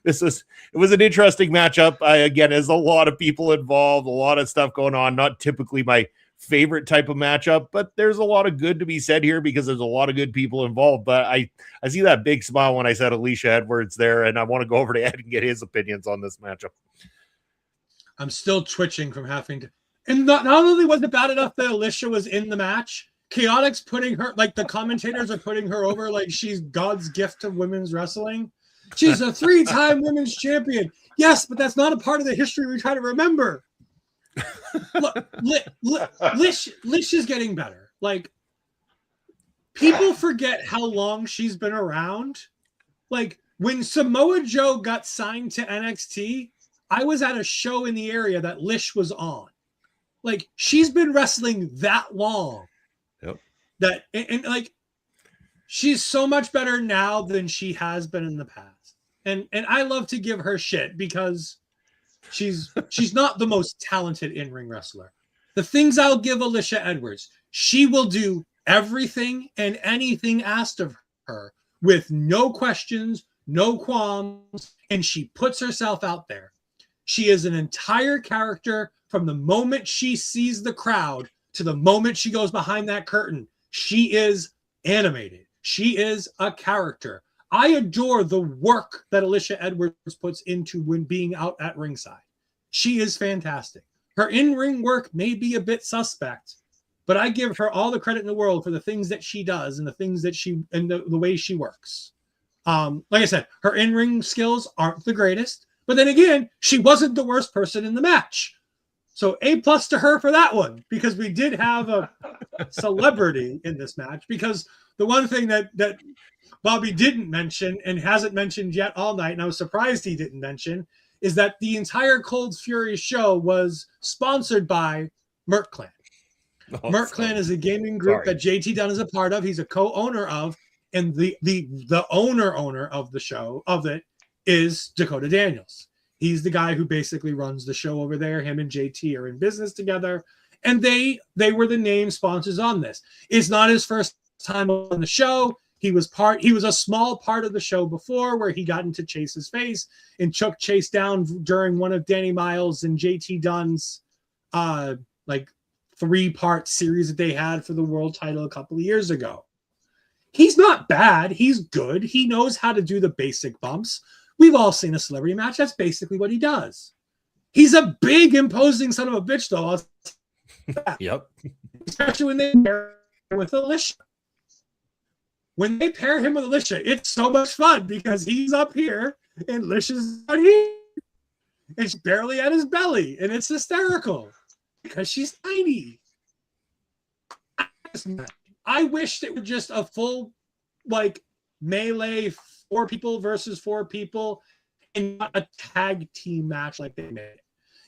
It was an interesting matchup. Again, there's a lot of people involved, a lot of stuff going on. Not typically my favorite type of matchup, but there's a lot of good to be said here, because there's a lot of good people involved. But I see that big smile when I said Alicia Edwards there, and I want to go over to Ed and get his opinions on this matchup. I'm still twitching from having to, and not only was it bad enough that Alicia was in the match, Chaotic's putting her, like the commentators are putting her over like she's God's gift to women's wrestling. She's a 3-time women's champion. Yes, but that's not a part of the history we try to remember. Look, Lish is getting better. Like, people forget how long she's been around. Like, When Samoa Joe got signed to NXT, I was at a show in the area that Lish was on. Like, she's been wrestling that long. Yep. That and like, she's so much better now than she has been in the past. And I love to give her shit because she's not the most talented in-ring wrestler. The things I'll give Alicia Edwards, she will do everything and anything asked of her with no questions, no qualms, and she puts herself out there. She is an entire character from the moment she sees the crowd to the moment she goes behind that curtain. She is animated. She is a character. I adore the work that Alicia Edwards puts into when being out at ringside. She is fantastic. Her in-ring work may be a bit suspect, but I give her all the credit in the world for the things that she does and the things that the way she works. Like I said, her in-ring skills aren't the greatest, but then again, she wasn't the worst person in the match. So A+ to her for that one, because we did have a celebrity in this match. Because the one thing that Bobby didn't mention and hasn't mentioned yet all night, and I was surprised he didn't mention, is that the entire Cold Fury show was sponsored by Merc Clan. Merc Clan is a gaming group that JT Dunn is a part of. He's a co-owner of, and the owner of the show of it is Dakota Daniels. He's the guy who basically runs the show over there. Him and JT are in business together, and they were the name sponsors on this. It's not his first time on the show. He was a small part of the show before, where he got into Chase's face and took Chase down during one of Danny Miles and JT Dunn's like 3-part series that they had for the world title a couple of years ago. He's not bad. He's good. He knows how to do the basic bumps. We've all seen a celebrity match. That's basically what he does. He's a big, imposing son of a bitch, though. Yep. Especially when they pair him with Alicia. When they pair him with Alicia, it's so much fun because he's up here and Alicia's out here. It's barely at his belly, and it's hysterical because she's tiny. I wish it were just a full, like, melee 4 people versus 4 people and not a tag team match like they made.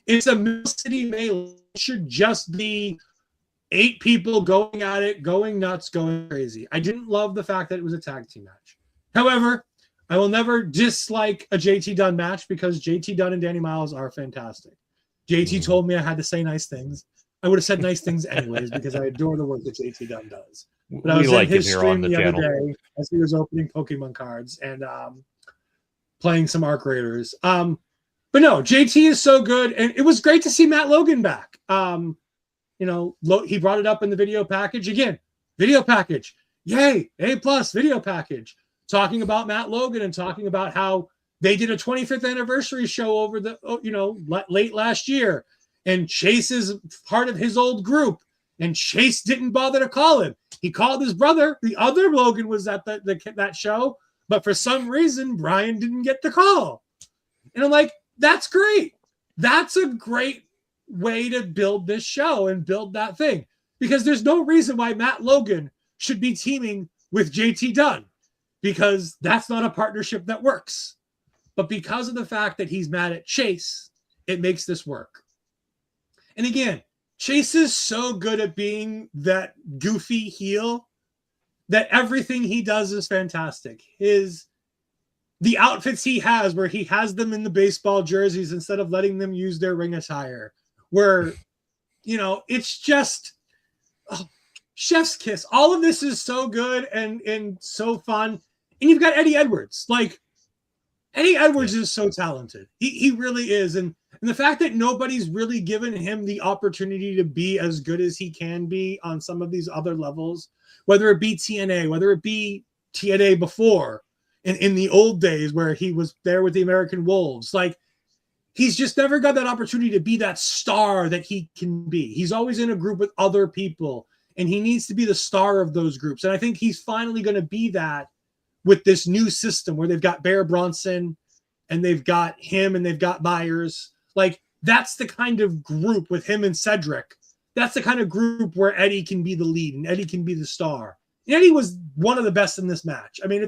It's a Mill City melee. It should just be 8 people going at it, going nuts, going crazy. I didn't love the fact that it was a tag team match. However, I will never dislike a JT Dunn match because JT Dunn and Danny Miles are fantastic. JT told me I had to say nice things. I would have said nice things anyways because I adore the work that JT Dunn does. But I was in his stream the other day as he was opening Pokemon cards and playing some Arc Raiders. But no, JT is so good, and it was great to see Matt Logan back. You know, he brought it up in the video package again. Video package, yay! A+ video package, talking about Matt Logan and talking about how they did a 25th anniversary show over the late last year, and Chase is part of his old group. And Chase didn't bother to call him. He called his brother. The other Logan was at that show, but for some reason, Brian didn't get the call. And I'm like, that's great. That's a great way to build this show and build that thing. Because there's no reason why Matt Logan should be teaming with JT Dunn, because that's not a partnership that works. But because of the fact that he's mad at Chase, it makes this work. And again, Chase is so good at being that goofy heel that everything he does is fantastic. The outfits he has, where he has them in the baseball jerseys instead of letting them use their ring attire, where, it's just chef's kiss. All of this is so good and so fun. And you've got Eddie Edwards. Like, Eddie Edwards is so talented. He really is. And the fact that nobody's really given him the opportunity to be as good as he can be on some of these other levels, whether it be TNA, whether it be TNA before, in the old days where he was there with the American Wolves, like, he's just never got that opportunity to be that star that he can be. He's always in a group with other people, and he needs to be the star of those groups. And I think he's finally going to be that with this new system where they've got Bear Bronson and they've got him and they've got Myers. Like, that's the kind of group with him and Cedric. That's the kind of group where Eddie can be the lead and Eddie can be the star. And Eddie was one of the best in this match. I mean,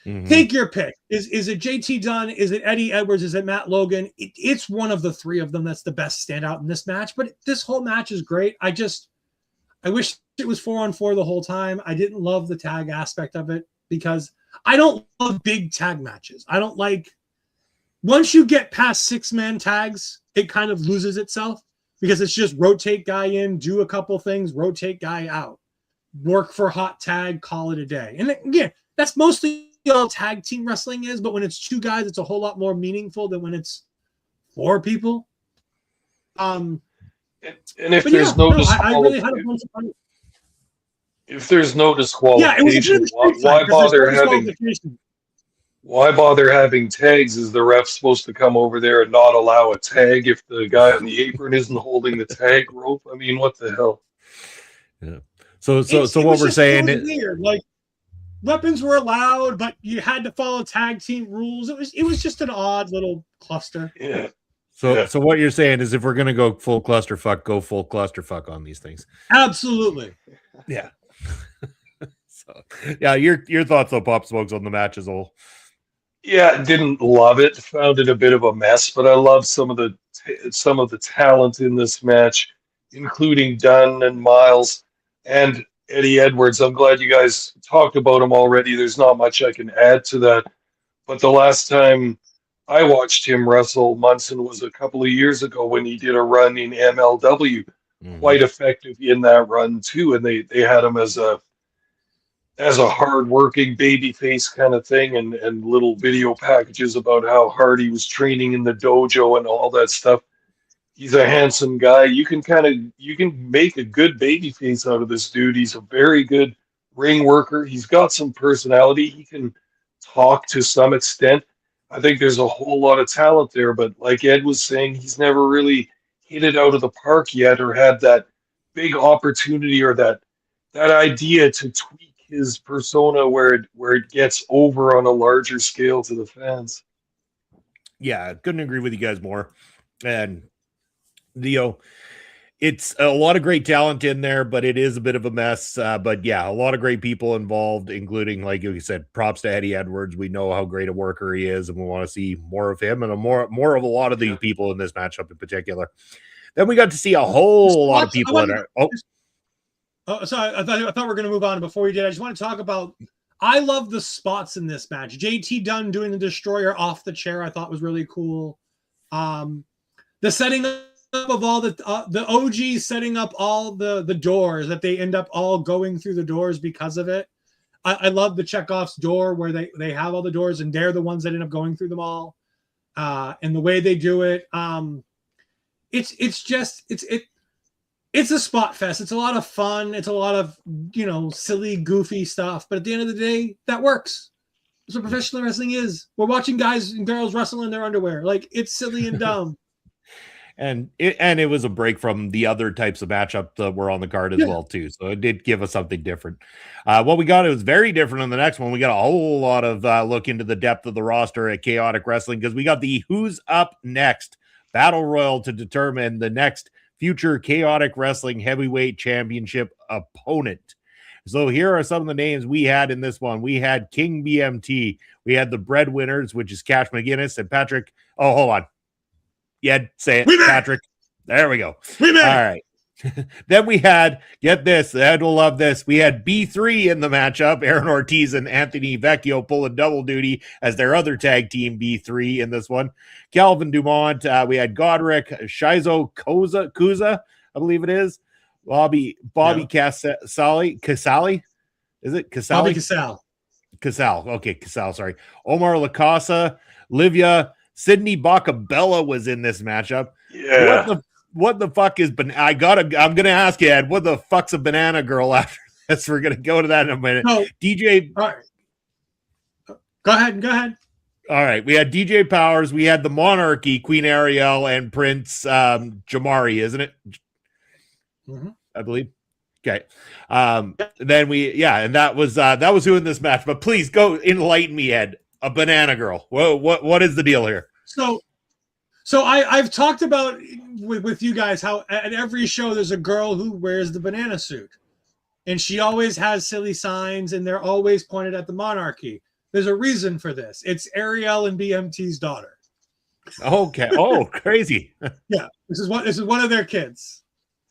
Take your pick. Is it JT Dunn? Is it Eddie Edwards? Is it Matt Logan? It's one of the three of them that's the best standout in this match. But this whole match is great. I wish it was 4-on-4 the whole time. I didn't love the tag aspect of it because I don't love big tag matches. I don't like once you get past 6-man tags, it kind of loses itself because it's just rotate guy in, do a couple things, rotate guy out, work for hot tag, call it a day. And again, that's mostly all tag team wrestling is, but when it's 2 guys, it's a whole lot more meaningful than when it's 4 people. And if there's no I really had a bunch of fun. If there's no disqualification, why bother having tags? Is the ref supposed to come over there and not allow a tag if the guy on the apron isn't holding the tag rope? I mean, what the hell? Yeah. So what we're saying is weird. Like weapons were allowed, but you had to follow tag team rules. It was just an odd little cluster. Yeah. So what you're saying is if we're gonna go full clusterfuck, go full clusterfuck on these things. Absolutely. Yeah. So yeah, your thoughts though, Pop Smokes, on the match as a whole. Yeah, didn't love it. Found it a bit of a mess, but I love some of the talent in this match, including Dunn and Miles and Eddie Edwards. I'm glad you guys talked about him already. There's not much I can add to that. But the last time I watched him wrestle, Munson, was a couple of years ago when he did a run in MLW. Quite effective in that run too, and they had him as a hard-working babyface kind of thing, and little video packages about how hard he was training in the dojo and all that stuff. He's a handsome guy. You can make a good babyface out of this dude. He's a very good ring worker. He's got some personality. He can talk to some extent. I think there's a whole lot of talent there, but like Ed was saying, he's never really hit it out of the park yet or had that big opportunity or that idea to tweak his persona where it gets over on a larger scale to the fans. Yeah, couldn't agree with you guys more. And it's a lot of great talent in there, but it is a bit of a mess. But yeah, a lot of great people involved, including, like you said, props to Eddie Edwards. We know how great a worker he is, and we want to see more of him and more of a lot of these people in this matchup in particular. Then we got to see a whole lot of people in there. Sorry, I thought we were going to move on. Before we did, I just want to talk about. I love the spots in this match. JT Dunn doing the Destroyer off the chair, I thought was really cool. The setting up of all the OG setting up all the doors that they end up all going through the doors because of it. I love the Chekhov's door where they have all the doors and they're the ones that end up going through them all. And the way they do it, it's a spot fest. It's a lot of fun. It's a lot of silly, goofy stuff. But at the end of the day, that works. That's what professional wrestling is. We're watching guys and girls wrestle in their underwear. Like, it's silly and dumb. And it was a break from the other types of matchup that were on the card as well too. So it did give us something different. What we got, it was very different in the next one. We got a whole lot of look into the depth of the roster at Chaotic Wrestling because we got the Who's Up Next Battle Royal to determine the next future Chaotic Wrestling Heavyweight Championship opponent. So here are some of the names we had in this one. We had King BMT. We had the Breadwinners, which is Cash McGinnis and Patrick. Oh, hold on. Yeah, say it, Patrick. There we go. All right. Then we had, get this, Ed will love this. We had B3 in the matchup. Aaron Ortiz and Anthony Vecchio pulling double duty as their other tag team B3 in this one. Calvin Dumont. We had Godric, Shizo Kuza, I believe it is. Bobby Casali. Is it Casali? Bobby Casal. Okay, Casal, sorry. Omar Lacasa, Livia, Sydney Bacabella was in this matchup. Yeah. What the fuck is I'm gonna ask you, Ed, what the fuck's a banana girl after this? We're gonna go to that in a minute. No. DJ. All right. Go ahead. All right. We had DJ Powers, we had the Monarchy, Queen Ariel, and Prince Jamari, isn't it? Mm-hmm. I believe. Okay. Then and that was who in this match. But please go enlighten me, Ed. A banana girl. What is the deal here? So I've talked about with you guys how at every show there's a girl who wears the banana suit, and she always has silly signs, and they're always pointed at the Monarchy. There's a reason for this. It's Ariel and BMT's daughter. Okay. Oh, crazy. Yeah, this is one of their kids.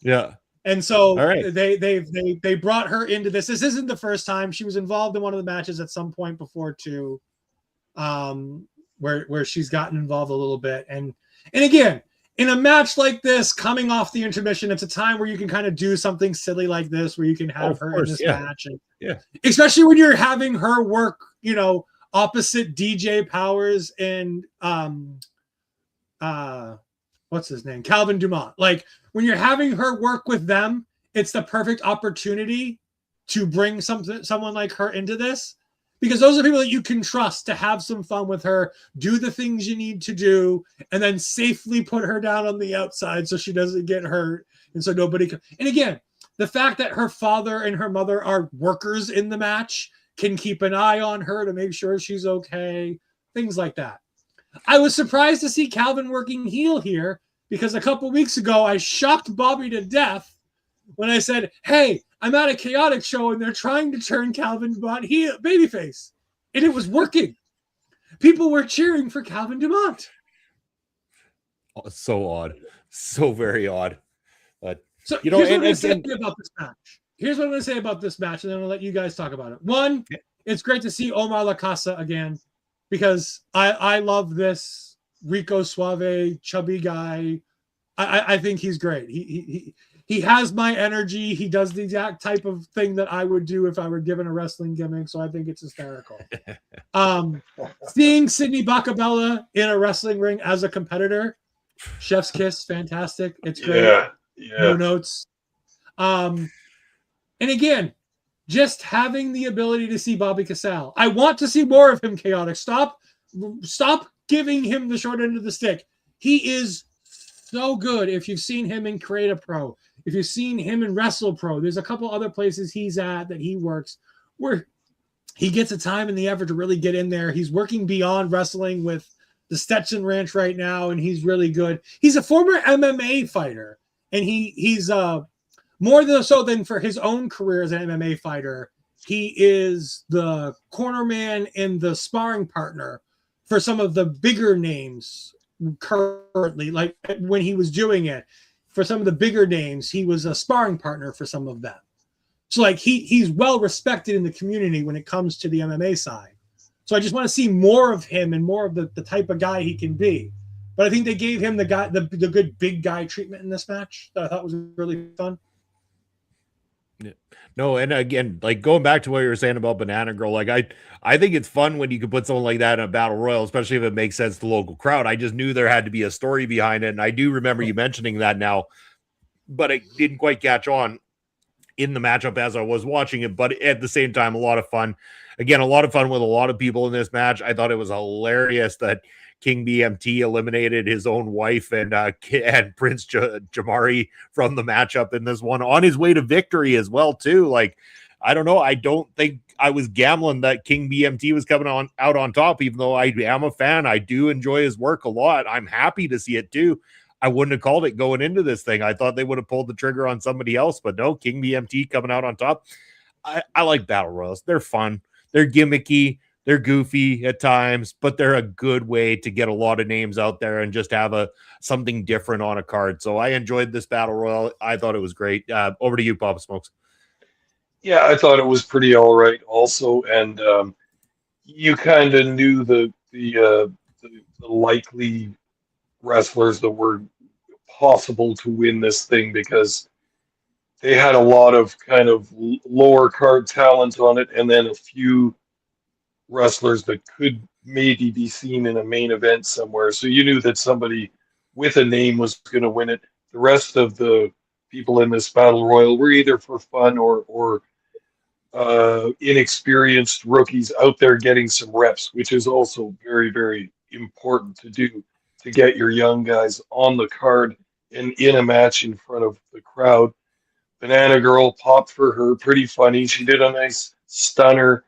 Yeah. And so All right. they brought her into this. This isn't the first time. She was involved in one of the matches at some point before too, where she's gotten involved a little bit. And again, in a match like this, coming off the intermission, it's a time where you can kind of do something silly like this, where you can have her in this match, and especially when you're having her work, opposite DJ Powers and what's his name, Calvin Dumont. Like when you're having her work with them, it's the perfect opportunity to bring someone like her into this, because those are people that you can trust to have some fun with her, do the things you need to do, and then safely put her down on the outside so she doesn't get hurt. And so nobody can. And again, the fact that her father and her mother are workers in the match, can keep an eye on her to make sure she's okay, things like that. I was surprised to see Calvin working heel here, because a couple weeks ago I shocked Bobby to death when I said, hey, I'm at a chaotic show and they're trying to turn Calvin Dumont heel babyface. And it was working. People were cheering for Calvin Dumont. Oh, so odd. So very odd. But so here's what I'm going to say about this match. Here's what I'm going to say about this match, and then I'll let you guys talk about it. One, it's great to see Omar La Casa again, because I love this Rico Suave chubby guy. I think he's great. He has my energy. He does the exact type of thing that I would do if I were given a wrestling gimmick. So I think it's hysterical. Seeing Sydney Bacabella in a wrestling ring as a competitor, chef's kiss, fantastic. It's great. Yeah. No notes. And again, just having the ability to see Bobby Casale. I want to see more of him, Chaotic. Stop giving him the short end of the stick. He is so good. If you've seen him in Create a Pro, if you've seen him in Wrestle Pro, there's a couple other places he's at that he works where he gets the time and the effort to really get in there. He's working beyond wrestling with the Stetson Ranch right now, and he's really good. He's a former MMA fighter, and he's more than for his own career as an MMA fighter, he is the corner man and the sparring partner for some of the bigger names currently. Like when he was doing it, for some of the bigger names, he was a sparring partner for some of them. So like he's well respected in the community when it comes to the MMA side. So I just want to see more of him and more of the type of guy he can be. But I think they gave him the good big guy treatment in this match that I thought was really fun. Yeah. No, and again, like going back to what you were saying about Banana Girl, like I think it's fun when you can put someone like that in a battle royal, especially if it makes sense to the local crowd. I just knew there had to be a story behind it, and I do remember you mentioning that now, but I didn't quite catch on in the matchup as I was watching it. But at the same time, a lot of fun. Again, a lot of fun with a lot of people in this match. I thought it was hilarious that King BMT eliminated his own wife and Prince Jamari from the matchup in this one on his way to victory as well too. Like, I don't know. I don't think I was gambling that King BMT was coming out on top, even though I am a fan. I do enjoy his work a lot. I'm happy to see it too. I wouldn't have called it going into this thing. I thought they would have pulled the trigger on somebody else, but no, King BMT coming out on top. I like battle royals. They're fun. They're gimmicky. They're goofy at times, but they're a good way to get a lot of names out there and just have something different on a card. So I enjoyed this battle royal. I thought it was great. Over to you, Papa Smokes. Yeah, I thought it was pretty all right also. And you kind of knew the likely wrestlers that were possible to win this thing, because they had a lot of kind of lower card talent on it, and then a few wrestlers that could maybe be seen in a main event somewhere. So you knew that somebody with a name was going to win it. The rest of the people in this battle royal were either for fun or inexperienced rookies out there getting some reps, which is also very, very important to do, to get your young guys on the card and in a match in front of the crowd. Banana Girl popped for her, pretty funny. She did a nice stunner.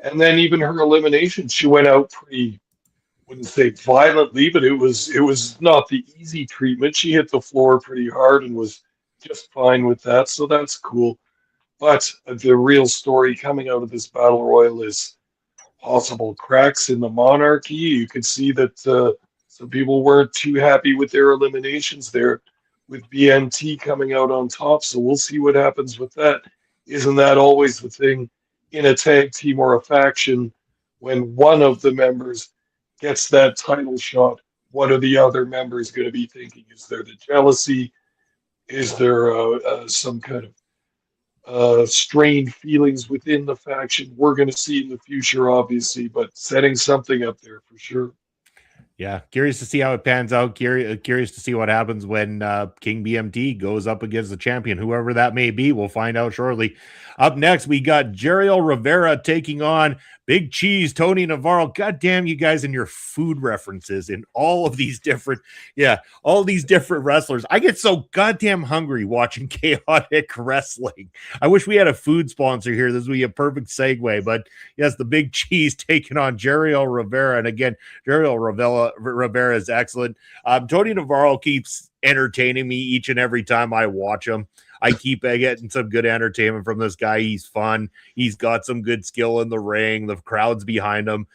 And then even her elimination, she went out pretty, wouldn't say violently, but it was not the easy treatment. She hit the floor pretty hard and was just fine with that, so that's cool. But the real story coming out of this battle royal is possible cracks in the monarchy. You could see that some people weren't too happy with their eliminations there, with BMT coming out on top. So we'll see what happens with that. Isn't that always the thing in a tag team or a faction? When one of the members gets that title shot, what are the other members going to be thinking? Is there the jealousy? Is there some kind of strained feelings within the faction? We're going to see in the future, obviously, but setting something up there for sure. Yeah, curious to see how it pans out. Curious to see what happens when King BMT goes up against the champion, whoever that may be. We'll find out shortly. Up next, we got Jeriel Rivera taking on Big Cheese, Tony Navarro. God damn you guys and your food references in all of these different, all these different wrestlers. I get so goddamn hungry watching chaotic wrestling. I wish we had a food sponsor here. This would be a perfect segue. But yes, the Big Cheese taking on Jeriel Rivera. And again, Jeriel Rivera is excellent. Tony Navarro keeps entertaining me each and every time I watch him. I keep getting some good entertainment from this guy. He's fun. He's got some good skill in the ring. The crowd's behind him.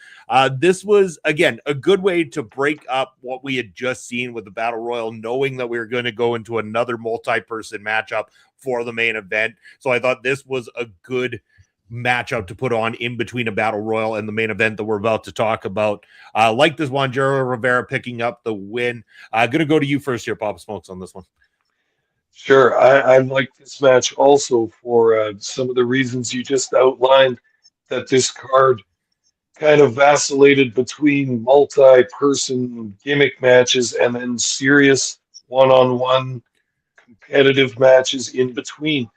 This was, again, a good way to break up what we had just seen with the Battle Royal, knowing that we were going to go into another multi-person matchup for the main event. So I thought this was a good matchup to put on in between a Battle Royal and the main event that we're about to talk about. Like this one, Jeriel Rivera picking up the win. Going to go to you first here, Papa Smokes, on this one. Sure, I like this match also for some of the reasons you just outlined, that this card kind of vacillated between multi-person gimmick matches and then serious one-on-one competitive matches in between.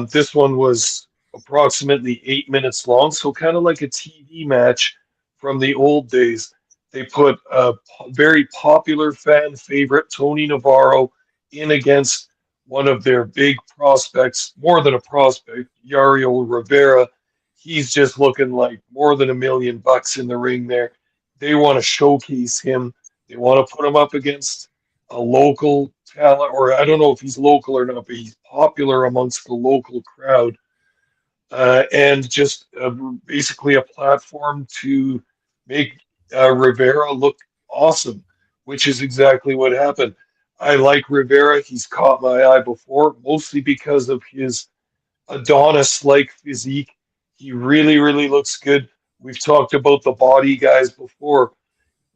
This one was approximately 8 minutes long, so kind of like a TV match from the old days. They put a very popular fan favorite, Tony Navarro, in against one of their big prospects, more than a prospect, Jeriel Rivera. He's just looking like more than $1 million in the ring there. They want to showcase him. They want to put him up against a local talent, or I don't know if he's local or not, but he's popular amongst the local crowd. And just basically a platform to make Rivera look awesome, which is exactly what happened. I like Rivera. He's caught my eye before, mostly because of his Adonis-like physique. He really, really looks good. We've talked about the body guys before,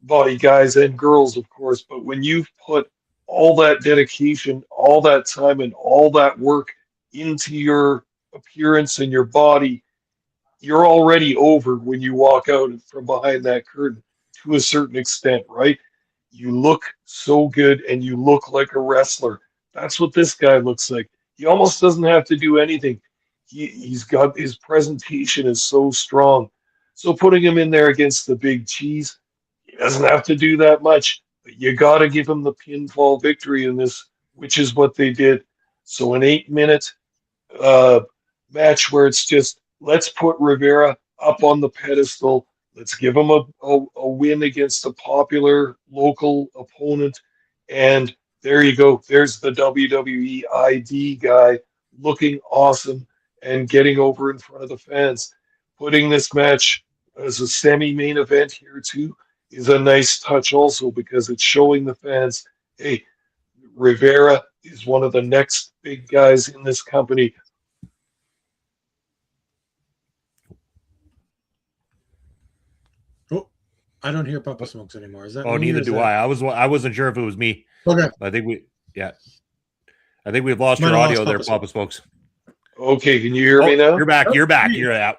body guys and girls, of course, but when you've put all that dedication, all that time, and all that work into your appearance and your body, you're already over when you walk out from behind that curtain to a certain extent, right? You look so good and you look like a wrestler. That's what this guy looks like. He almost doesn't have to do anything. He's got his presentation is so strong. So putting him in there against the Big Cheese, he doesn't have to do that much. But you got to give him the pinfall victory in this, which is what they did. So an 8-minute match where it's just, let's put Rivera up on the pedestal. Let's give him a win against a popular local opponent. And there you go. There's the WWE ID guy looking awesome and getting over in front of the fans. Putting this match as a semi-main event here too is a nice touch also, because it's showing the fans, hey, Rivera is one of the next big guys in this company. I don't hear Papa Smokes anymore. Is that? Oh, neither do I. I wasn't sure if it was me. Okay. I think we've lost your audio there, Papa Smokes. Okay, can you hear me now? You're back. You're back.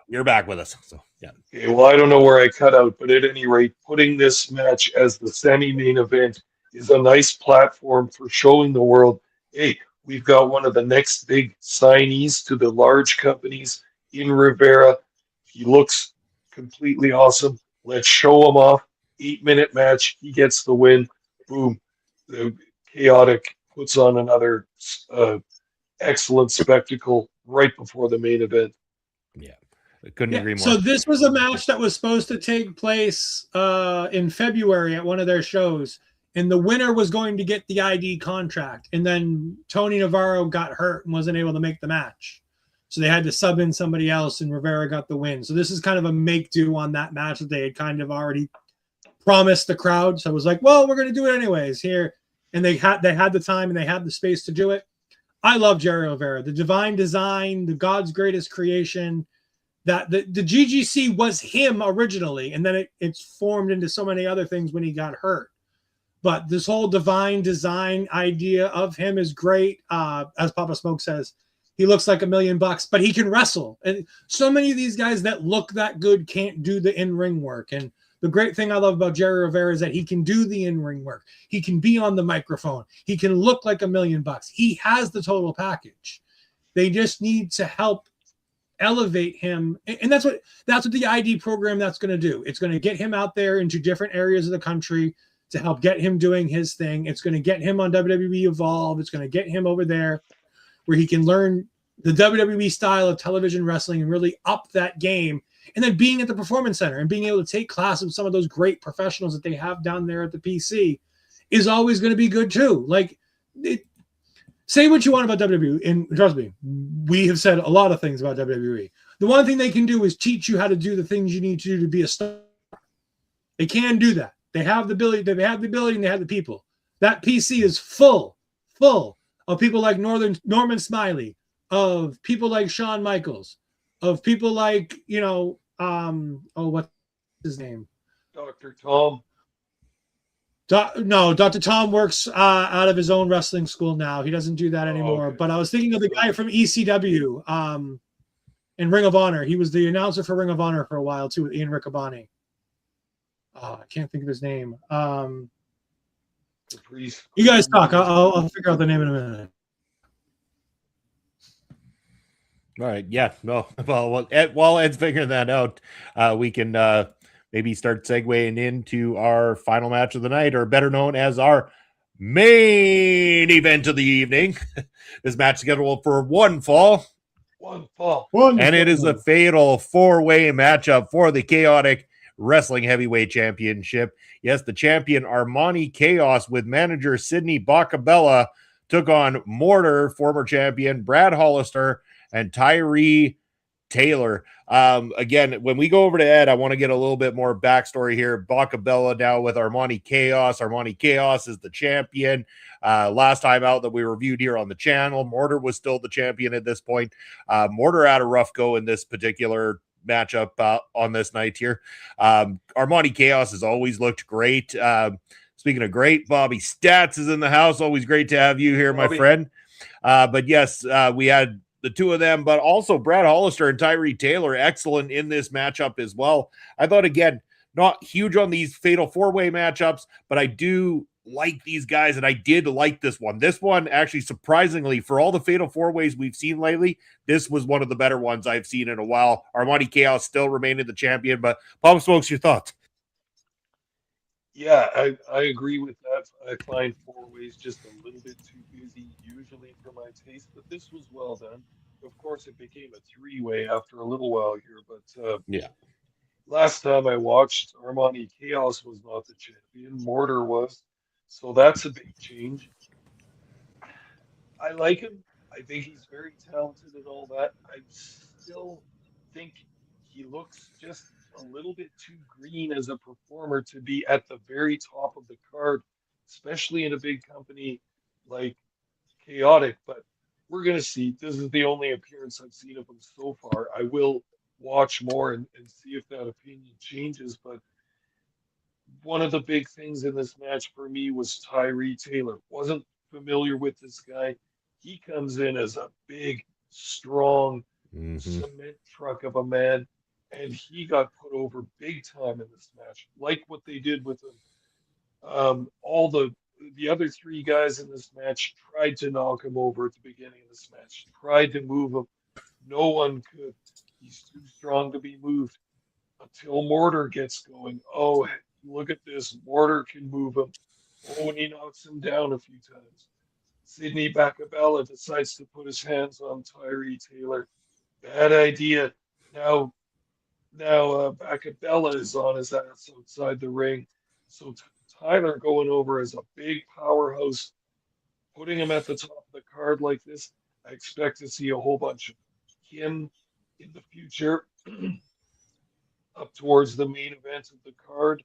You're back with us. So yeah. Okay, well, I don't know where I cut out, but at any rate, putting this match as the semi-main event is a nice platform for showing the world, hey, we've got one of the next big signees to the large companies in Rivera. He looks completely awesome. Let's show him off. 8-minute match. He gets the win. Boom. The Chaotic puts on another excellent spectacle right before the main event. Yeah. I couldn't agree more. So this was a match that was supposed to take place in February at one of their shows. And the winner was going to get the ID contract. And then Tony Navarro got hurt and wasn't able to make the match. So they had to sub in somebody else, and Rivera got the win. So this is kind of a make-do on that match that they had kind of already promised the crowd. So I was like, well, we're going to do it anyways here. And they had the time and they had the space to do it. I love Jerry Rivera. The divine design, the God's greatest creation. That the GGC was him originally, and then it's formed into so many other things when he got hurt. But this whole divine design idea of him is great. As Papa Smoke says, he looks like $1 million, but he can wrestle. And so many of these guys that look that good can't do the in-ring work. And the great thing I love about Jerry Rivera is that he can do the in-ring work. He can be on the microphone. He can look like $1 million. He has the total package. They just need to help elevate him. And that's what the ID program that's going to do. It's going to get him out there into different areas of the country to help get him doing his thing. It's going to get him on WWE Evolve. It's going to get him over there where he can learn the WWE style of television wrestling and really up that game. And then being at the Performance Center and being able to take classes with some of those great professionals that they have down there at the PC is always going to be good too. Like, say what you want about WWE, and trust me, we have said a lot of things about WWE. The one thing they can do is teach you how to do the things you need to do to be a star. They can do that. They have the ability. They have the ability, and they have the people. That PC is full of people like Norman Smiley, of people like Shawn Michaels, of people like what's his name? Dr. Tom. No, Dr. Tom works out of his own wrestling school now. He doesn't do that anymore. Okay. But I was thinking of the guy from ECW in Ring of Honor. He was the announcer for Ring of Honor for a while too, with Ian Riccaboni. I can't think of his name. You guys talk. I'll figure out the name in a minute. All right. Yeah. No. Well, while Ed's figuring that out, we can maybe start segueing into our final match of the night, or better known as our main event of the evening. This match scheduled for one fall. And it is a fatal 4-way matchup for the Chaotic Wrestling Heavyweight Championship. Yes, the champion Armani Chaos with manager Sidney Bacabella took on Mortar, former champion Brad Hollister, and Tyree Taylor. Again, when we go over to Ed, I want to get a little bit more backstory here. Bacabella now with Armani Chaos. Armani Chaos is the champion. Last time out that we reviewed here on the channel, Mortar was still the champion at this point. Mortar had a rough go in this particular matchup on this night here. Armani Chaos has always looked great. Speaking of great, Bobby Stats is in the house. Always great to have you here, Bobby, my friend. But yes, we had the two of them, but also Brad Hollister and Tyree Taylor, excellent in this matchup as well. I thought, again, not huge on these fatal 4-way matchups, but I do like these guys, and I did like this one. This one, actually, surprisingly, for all the fatal 4-ways we've seen lately, this was one of the better ones I've seen in a while. Armani Chaos still remaining the champion, but Pop Smokes, your thoughts? Yeah, I agree with that. I find 4-ways just a little bit too busy usually for my taste, but this was well done. Of course, it became a 3-way after a little while here, but yeah. Last time I watched, Armani Chaos was not the champion. Mortar was, so that's a big change. I like him. I think he's very talented and all that. I still think he looks just a little bit too green as a performer to be at the very top of the card, especially in a big company like Chaotic. But we're going to see. This is the only appearance I've seen of him so far. I will watch more and see if that opinion changes. But one of the big things in this match for me was Tyree Taylor. Wasn't familiar with this guy. He comes in as a big, strong cement truck of a man, and he got put over big time in this match, like what they did with him. All the other 3 guys in this match tried to knock him over at the beginning of this match, tried to move him. No one could. He's too strong to be moved until Mortar gets going. Oh, look at this. Mortar can move him. Oh, and he knocks him down a few times. Sidney Bacabella decides to put his hands on Tyree Taylor. Bad idea. Now Bacabella is on his ass outside the ring. So Tyler going over as a big powerhouse, putting him at the top of the card like this, I expect to see a whole bunch of him in the future up towards the main event of the card.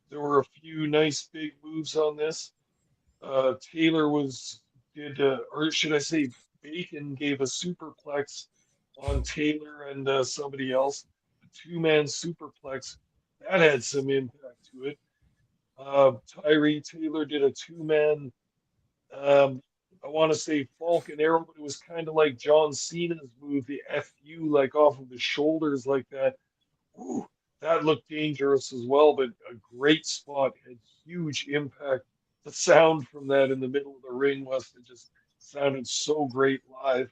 There were a few nice big moves on this. Taylor or should I say, Bacon gave a superplex on Taylor and somebody else, a two-man superplex that had some impact to it. Tyree Taylor did a two-man, I want to say Falcon Arrow, but it was kind of like John Cena's move, the FU, like off of the shoulders like that. Ooh, that looked dangerous as well, but a great spot, had huge impact. The sound from that in the middle of the ring must have just sounded so great live.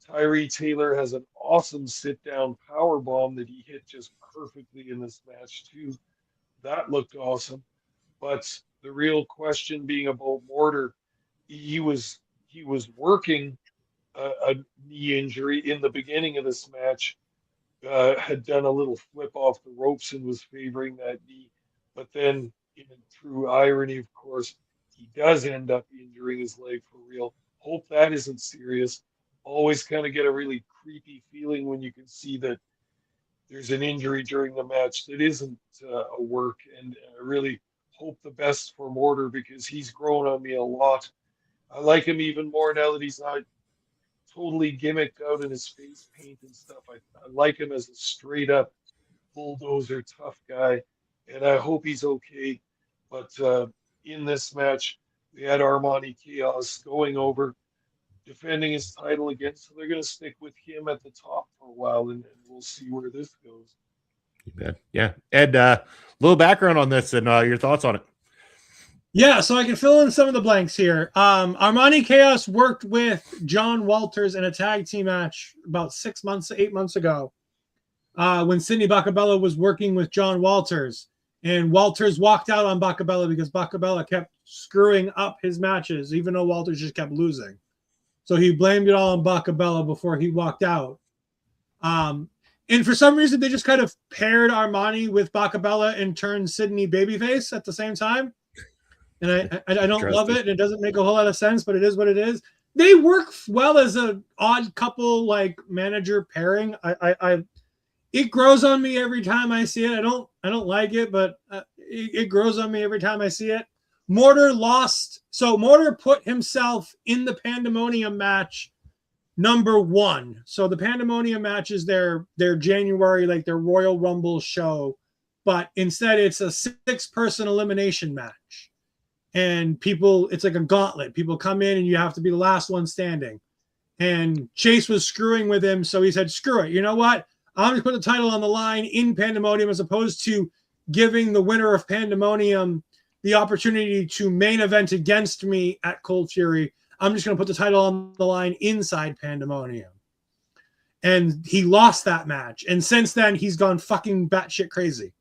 Tyree Taylor has an awesome sit-down power bomb that he hit just perfectly in this match too. That looked awesome. But the real question being about Mortar, he was working a knee injury in the beginning of this match. Had done a little flip off the ropes and was favoring that knee. But then, in true irony, of course, he does end up injuring his leg for real. Hope that isn't serious. Always kind of get a really creepy feeling when you can see that there's an injury during the match that isn't a work. And I really hope the best for Mortar because he's grown on me a lot. I like him even more now that he's not totally gimmicked out in his face paint and stuff. I like him as a straight up bulldozer tough guy, and I hope he's okay. But in this match, we had Armani Chaos going over, defending his title again, so they're going to stick with him at the top for a while, and we'll see where this goes. You bet. Yeah. Ed, little background on this and your thoughts on it. Yeah, so I can fill in some of the blanks here. Armani Chaos worked with John Walters in a tag team match about 8 months ago when Sidney Bacabella was working with John Walters. And Walters walked out on Bacabella because Bacabella kept screwing up his matches, even though Walters just kept losing. So he blamed it all on Bacabella before he walked out. And for some reason, they just kind of paired Armani with Bacabella and turned Sidney babyface at the same time. And I don't love it. And it doesn't make a whole lot of sense, but it is what it is. They work well as an odd couple, like manager pairing. It grows on me every time I see it. I don't like it, but it grows on me every time I see it. Mortar lost. So Mortar put himself in the Pandemonium match number 1. So the Pandemonium match is their January, like their Royal Rumble show, but instead it's a 6-person elimination match. And it's like a gauntlet. People come in and you have to be the last one standing. And Chase was screwing with him, so he said, screw it. You know what? I'm going to put the title on the line in Pandemonium as opposed to giving the winner of Pandemonium the opportunity to main event against me at Cold Fury. I'm just going to put the title on the line inside Pandemonium. And he lost that match. And since then, he's gone fucking batshit crazy.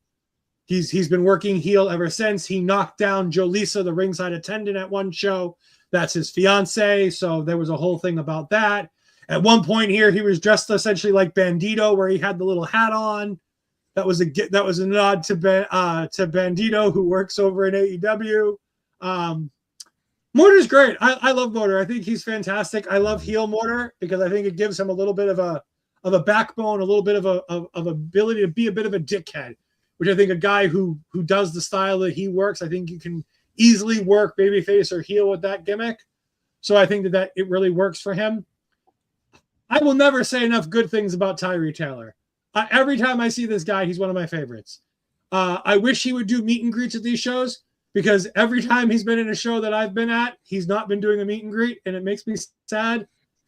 He's been working heel ever since. He knocked down Jolisa, the ringside attendant, at one show. That's his fiance. So there was a whole thing about that. At one point here, he was dressed essentially like Bandito, where he had the little hat on. That was a nod to Bandito, who works over in AEW. Mortar's great. I love Mortar. I think he's fantastic. I love heel Mortar because I think it gives him a little bit of a backbone, a little bit of ability to be a bit of a dickhead, which I think a guy who does the style that he works, I think you can easily work babyface or heel with that gimmick. So I think that it really works for him. I will never say enough good things about Tyree Taylor. Every time I see this guy, he's one of my favorites. I wish he would do meet and greets at these shows because every time he's been in a show that I've been at, he's not been doing a meet and greet, and it makes me sad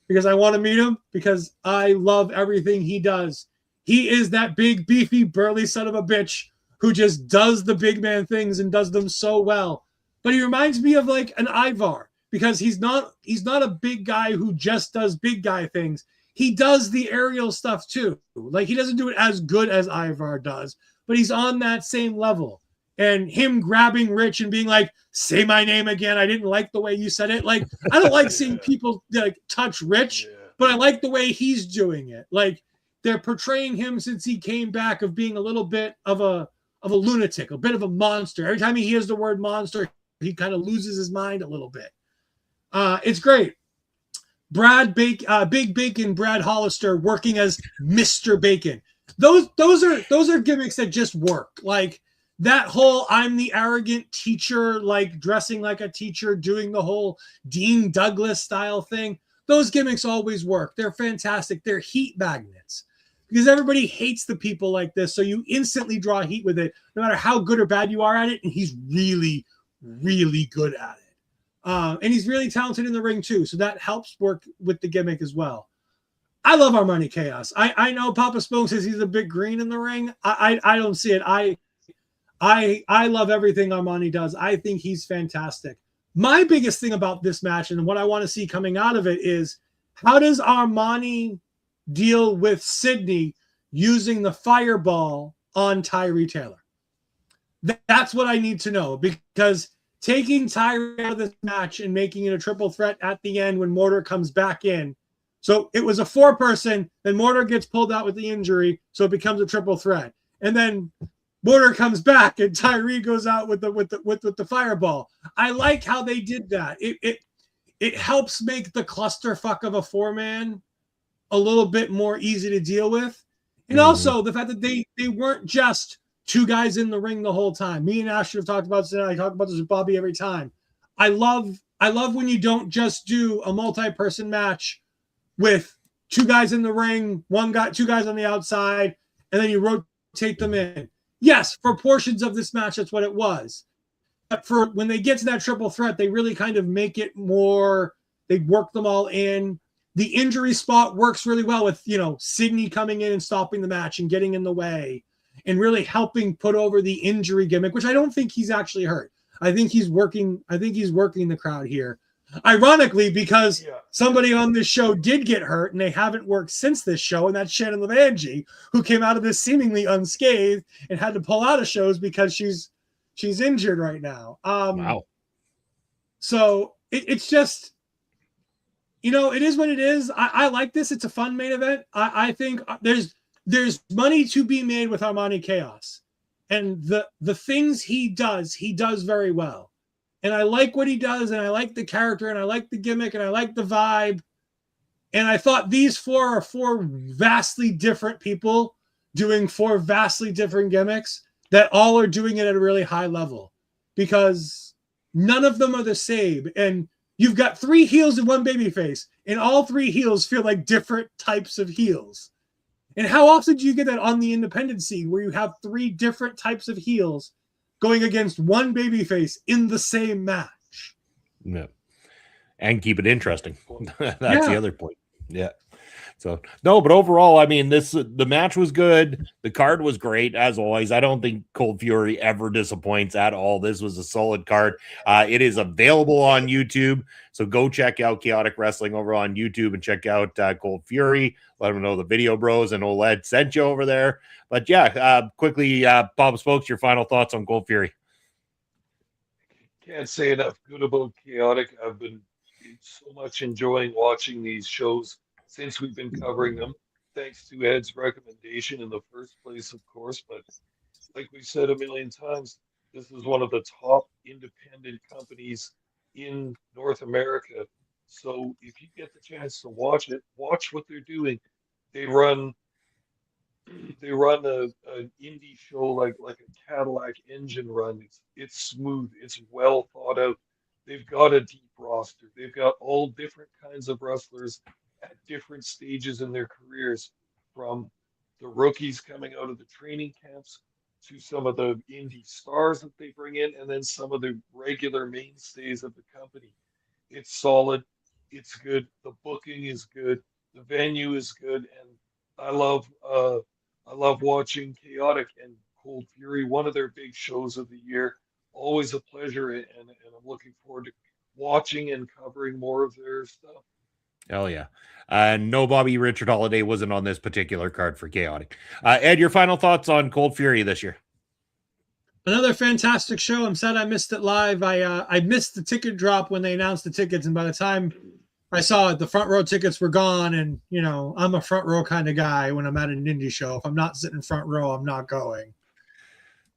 because I want to meet him because I love everything he does. He is that big, beefy, burly son of a bitch who just does the big man things and does them so well. But he reminds me of like an Ivar because he's not a big guy who just does big guy things. He does the aerial stuff too. Like he doesn't do it as good as Ivar does, but he's on that same level. And him grabbing Rich and being like, say my name again. I didn't like the way you said it. Like, I don't like seeing people like touch Rich, but I like the way he's doing it. Like they're portraying him since he came back of being a little bit of a lunatic, a bit of a monster. Every time he hears the word monster, he kind of loses his mind a little bit. It's great. Big Bacon, Brad Hollister working as Mr. Bacon. Those are gimmicks that just work. Like that whole I'm the arrogant teacher, like dressing like a teacher, doing the whole Dean Douglas style thing. Those gimmicks always work. They're fantastic. They're heat magnets because everybody hates the people like this. So you instantly draw heat with it, no matter how good or bad you are at it. And he's really, really good at it. And he's really talented in the ring too. So that helps work with the gimmick as well. I love Armani Chaos. I know Papa Spoke says he's a bit green in the ring. I don't see it. I love everything Armani does. I think he's fantastic. My biggest thing about this match and what I want to see coming out of it is how does Armani deal with Sydney using the fireball on Tyree Taylor? That's what I need to know, because taking Tyree out of this match and making it a triple threat at the end when Mortar comes back in. So it was a 4-person, then Mortar gets pulled out with the injury, so it becomes a triple threat. And then Mortar comes back and Tyree goes out with the fireball. I like how they did that. It helps make the clusterfuck of a 4-man a little bit more easy to deal with. And also the fact that they weren't just 2 guys in the ring the whole time. Me and Asher have talked about this, and I talk about this with Bobby every time. I love when you don't just do a multi-person match with 2 guys in the ring, 2 guys on the outside, and then you rotate them in. Yes, for portions of this match, that's what it was. But for when they get to that triple threat, they really kind of make it more, they work them all in. The injury spot works really well with, Sydney coming in and stopping the match and getting in the way and really helping put over the injury gimmick, which I don't think he's actually hurt. I think he's working the crowd here. Ironically, because somebody on this show did get hurt and they haven't worked since this show, and that's Shannon Levangie, who came out of this seemingly unscathed and had to pull out of shows because she's injured right now. Wow. So it's just, it is what it is. I like this. It's a fun main event. I think there's money to be made with Armani Chaos, and the things he does very well. And I like what he does, and I like the character, and I like the gimmick, and I like the vibe. And I thought these 4 are 4 vastly different people doing 4 vastly different gimmicks that all are doing it at a really high level, because none of them are the same. And you've got 3 heels and 1 babyface, and all 3 heels feel like different types of heels. And how often do you get that on the independent scene where you have 3 different types of heels going against 1 babyface in the same match? Yeah. And keep it interesting. That's the other point. Yeah. So no, but overall, I mean, the match was good. The card was great as always. I don't think Cold Fury ever disappoints at all. This was a solid card. It is available on YouTube, so go check out Chaotic Wrestling over on YouTube and check out Cold Fury. Let them know the Video Bros and Ol'Ed sent you over there. But yeah, quickly, Bob Spokes, your final thoughts on Cold Fury. Can't say enough good about Chaotic. I've been so much enjoying watching these shows since we've been covering them, thanks to Ed's recommendation in the first place, of course. But like we said a million times, this is one of the top independent companies in North America. So if you get the chance to watch it, watch what they're doing. They run an indie show like a Cadillac engine run. It's smooth. It's well thought out. They've got a deep roster. They've got all different kinds of wrestlers at different stages in their careers, from the rookies coming out of the training camps to some of the indie stars that they bring in, and then some of the regular mainstays of the company. It's solid. It's good. The booking is good. The venue is good, and I love watching Chaotic and Cold Fury, one of their big shows of the year. Always a pleasure, and I'm looking forward to watching and covering more of their stuff. Hell yeah. No, Bobby Richard Holiday wasn't on this particular card for Chaotic. Ed, your final thoughts on Cold Fury this year? Another fantastic show. I'm sad I missed it live. I missed the ticket drop when they announced the tickets, and by the time I saw it, the front row tickets were gone. And I'm a front row kind of guy when I'm at an indie show. If I'm not sitting front row, I'm not going.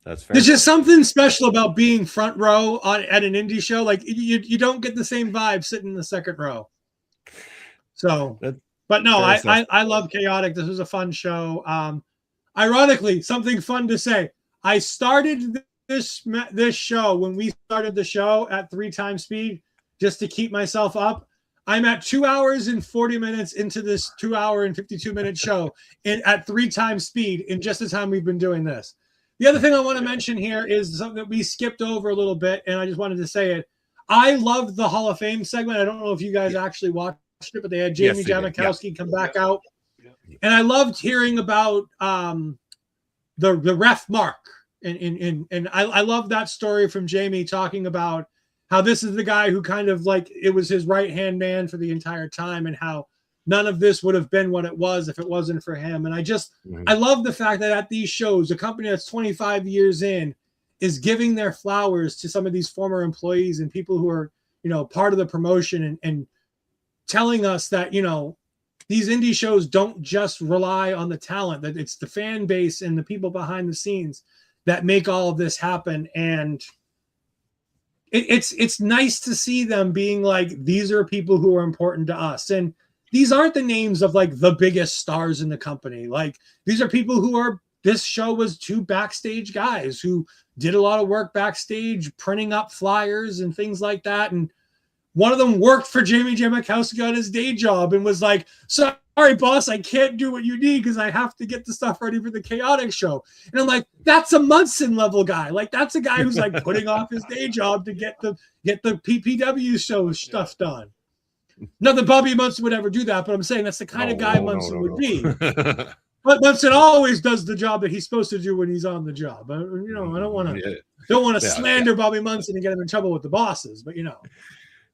That's fair. There's just something special about being front row at an indie show. Like you don't get the same vibe sitting in the second row. So, but no, I love Chaotic. This was a fun show. Ironically, something fun to say. I started this show when we started the show at 3 times speed just to keep myself up. I'm at 2 hours and 40 minutes into this 2 hour and 52 minute show at 3 times speed in just the time we've been doing this. The other thing I want to mention here is something that we skipped over a little bit, and I just wanted to say it. I loved the Hall of Fame segment. I don't know if you guys actually watched it, but they had Jamie Jamakowski come back out. And I loved hearing about the ref Mark. And I love that story from Jamie talking about how this is the guy who kind of like it was his right-hand man for the entire time, and how none of this would have been what it was if it wasn't for him. And I love the fact that at these shows, a company that's 25 years in is giving their flowers to some of these former employees and people who are, part of the promotion and telling us that, these indie shows don't just rely on the talent, that it's the fan base and the people behind the scenes that make all of this happen. And it's nice to see them being like, these are people who are important to us. And these aren't the names of like the biggest stars in the company. Like these are people who this show was 2 backstage guys who did a lot of work backstage, printing up flyers and things like that. And one of them worked for Jamie Jamakowski on his day job and was like, sorry, boss, I can't do what you need because I have to get the stuff ready for the Chaotic show. And I'm like, that's a Munson level guy. Like that's a guy who's like putting off his day job to get the PPW show stuff done. Not that Bobby Munson would ever do that, but I'm saying that's the kind of guy Munson would be. But Munson always does the job that he's supposed to do when he's on the job. I don't want to slander Bobby Munson and get him in trouble with the bosses, but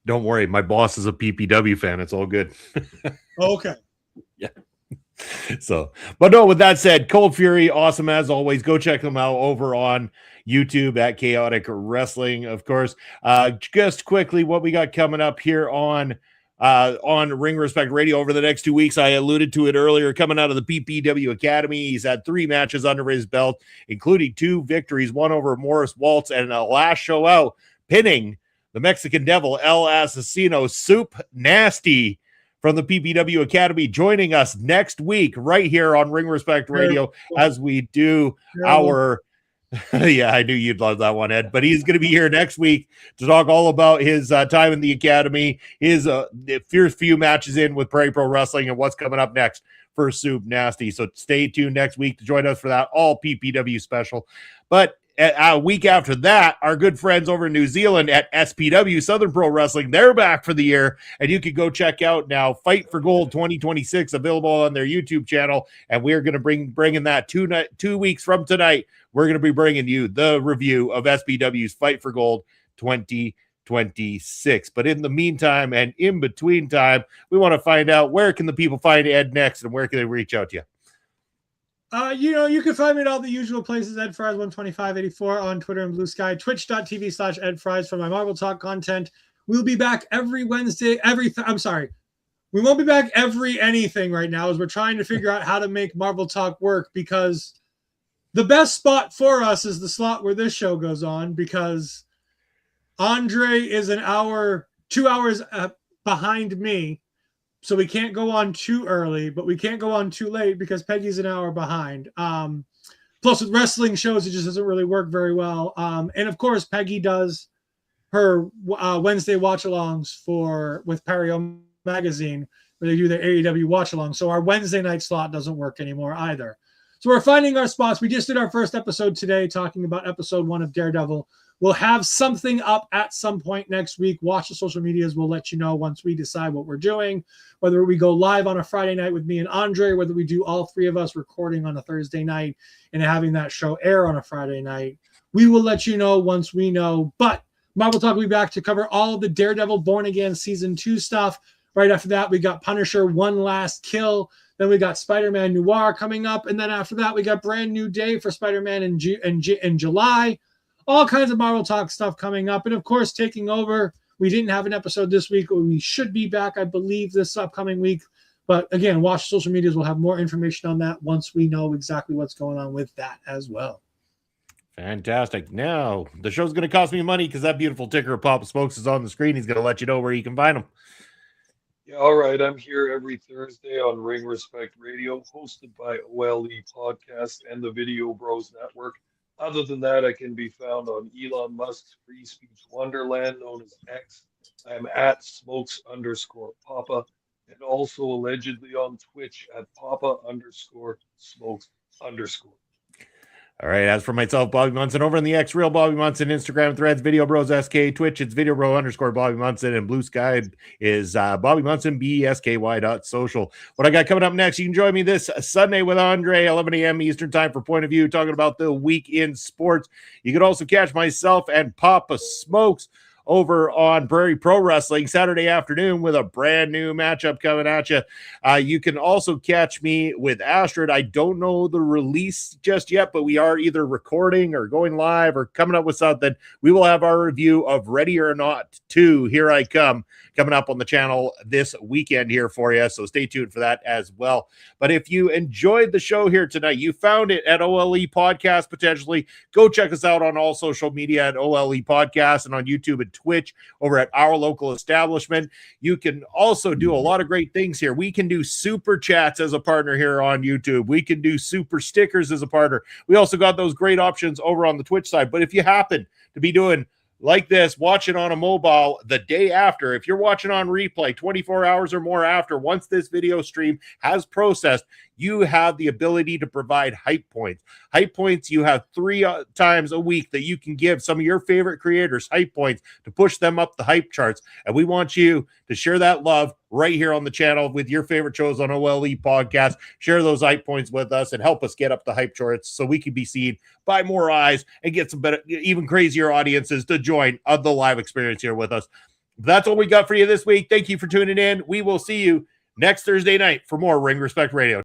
Don't worry, my boss is a PPW fan. It's all good. Okay. Yeah. So, but no, with that said, Cold Fury, awesome as always. Go check them out over on YouTube at Chaotic Wrestling, of course. Just quickly, what we got coming up here on Ring Respect Radio over the next 2 weeks. I alluded to it earlier, coming out of the PPW Academy. He's had 3 matches under his belt, including 2 victories, one over Morris Waltz, and a last show out, pinning the Mexican Devil, El Asesino, Soup Nasty from the PPW Academy, joining us next week right here on Ring Respect Radio as we do our... Yeah, I knew you'd love that one, Ed. But he's going to be here next week to talk all about his time in the Academy, his fierce few matches in with Prairie Pro Wrestling, and what's coming up next for Soup Nasty. So stay tuned next week to join us for that all PPW special. But a week after that, our good friends over in New Zealand at SPW, Southern Pro Wrestling, they're back for the year, and you can go check out now Fight for Gold 2026, available on their YouTube channel, and we're going to bring in that 2 weeks from tonight. We're going to be bringing you the review of SPW's Fight for Gold 2026. But in the meantime and in between time, we want to find out, where can the people find Ed next, and where can they reach out to you? You can find me at all the usual places, Ed Fries 12584 on Twitter and Blue Sky, twitch.tv/Ed Fries for my Marvel Talk content. We'll be back every Wednesday, we won't be back every anything right now, as we're trying to figure out how to make Marvel Talk work, because the best spot for us is the slot where this show goes on, because Andre is 2 hours behind me. So we can't go on too early, but we can't go on too late because Peggy's an hour behind. Plus with wrestling shows, it just doesn't really work very well. And of course, Peggy does her Wednesday watch-alongs with Perio Magazine, where they do their AEW watch-along. So our Wednesday night slot doesn't work anymore either. So we're finding our spots. We just did our first episode today, talking about episode 1 of Daredevil. We'll have something up at some point next week. Watch the social medias. We'll let you know once we decide what we're doing, whether we go live on a Friday night with me and Andre, whether we do all 3 of us recording on a Thursday night and having that show air on a Friday night. We will let you know once we know. But Marvel Talk will be back to cover all of the Daredevil Born Again Season 2 stuff. Right after that, we got Punisher One Last Kill. Then we got Spider-Man Noir coming up. And then after that, we got Brand New Day for Spider-Man in July. All kinds of Marvel Talk stuff coming up. And of course, taking over. We didn't have an episode this week. We should be back, I believe, this upcoming week. But again, watch social medias. We'll have more information on that once we know exactly what's going on with that as well. Fantastic. Now, the show's going to cost me money because that beautiful ticker of Papa Smokes is on the screen. He's going to let you know where you can find them. Yeah, all right. I'm here every Thursday on Ring Respect Radio, hosted by OLE Podcast and the Video Bros Network. Other than that, I can be found on Elon Musk's free speech wonderland known as X. I'm at smokes_papa and also allegedly on Twitch at papa_smokes_. All right. As for myself, Bobby Munson, over on the X Real Bobby Munson, Instagram, Threads, Video Bros SK, Twitch, it's Video Bro _Bobby Munson, and Blue Sky is Bobby Munson, BSKY.social. What I got coming up next, you can join me this Sunday with Andre, 11 a.m. Eastern Time for Point of View, talking about the week in sports. You can also catch myself and Papa Smokes over on Prairie Pro Wrestling Saturday afternoon with a brand new matchup coming at you. You can also catch me with Astrid. I don't know the release just yet, but we are either recording or going live or coming up with something. We will have our review of Ready or Not 2, Here I Come, coming up on the channel this weekend here for you. So stay tuned for that as well. But if you enjoyed the show here tonight, you found it at OLE Podcast potentially, go check us out on all social media at OLE Podcast and on YouTube and Twitch over at Our Local Establishment. You can also do a lot of great things here. We can do super chats as a partner here on YouTube. We can do super stickers as a partner. We also got those great options over on the Twitch side. But if you happen to be doing like this, watch it on a mobile the day after, if you're watching on replay 24 hours or more after, once this video stream has processed, you have the ability to provide hype points. Hype points, you have 3 times a week that you can give some of your favorite creators hype points to push them up the hype charts. And we want you to share that love right here on the channel with your favorite shows on OLE Podcast. Share those hype points with us and help us get up the hype charts so we can be seen by more eyes and get some better, even crazier audiences to join the live experience here with us. That's all we got for you this week. Thank you for tuning in. We will see you next Thursday night for more Ring Respect Radio.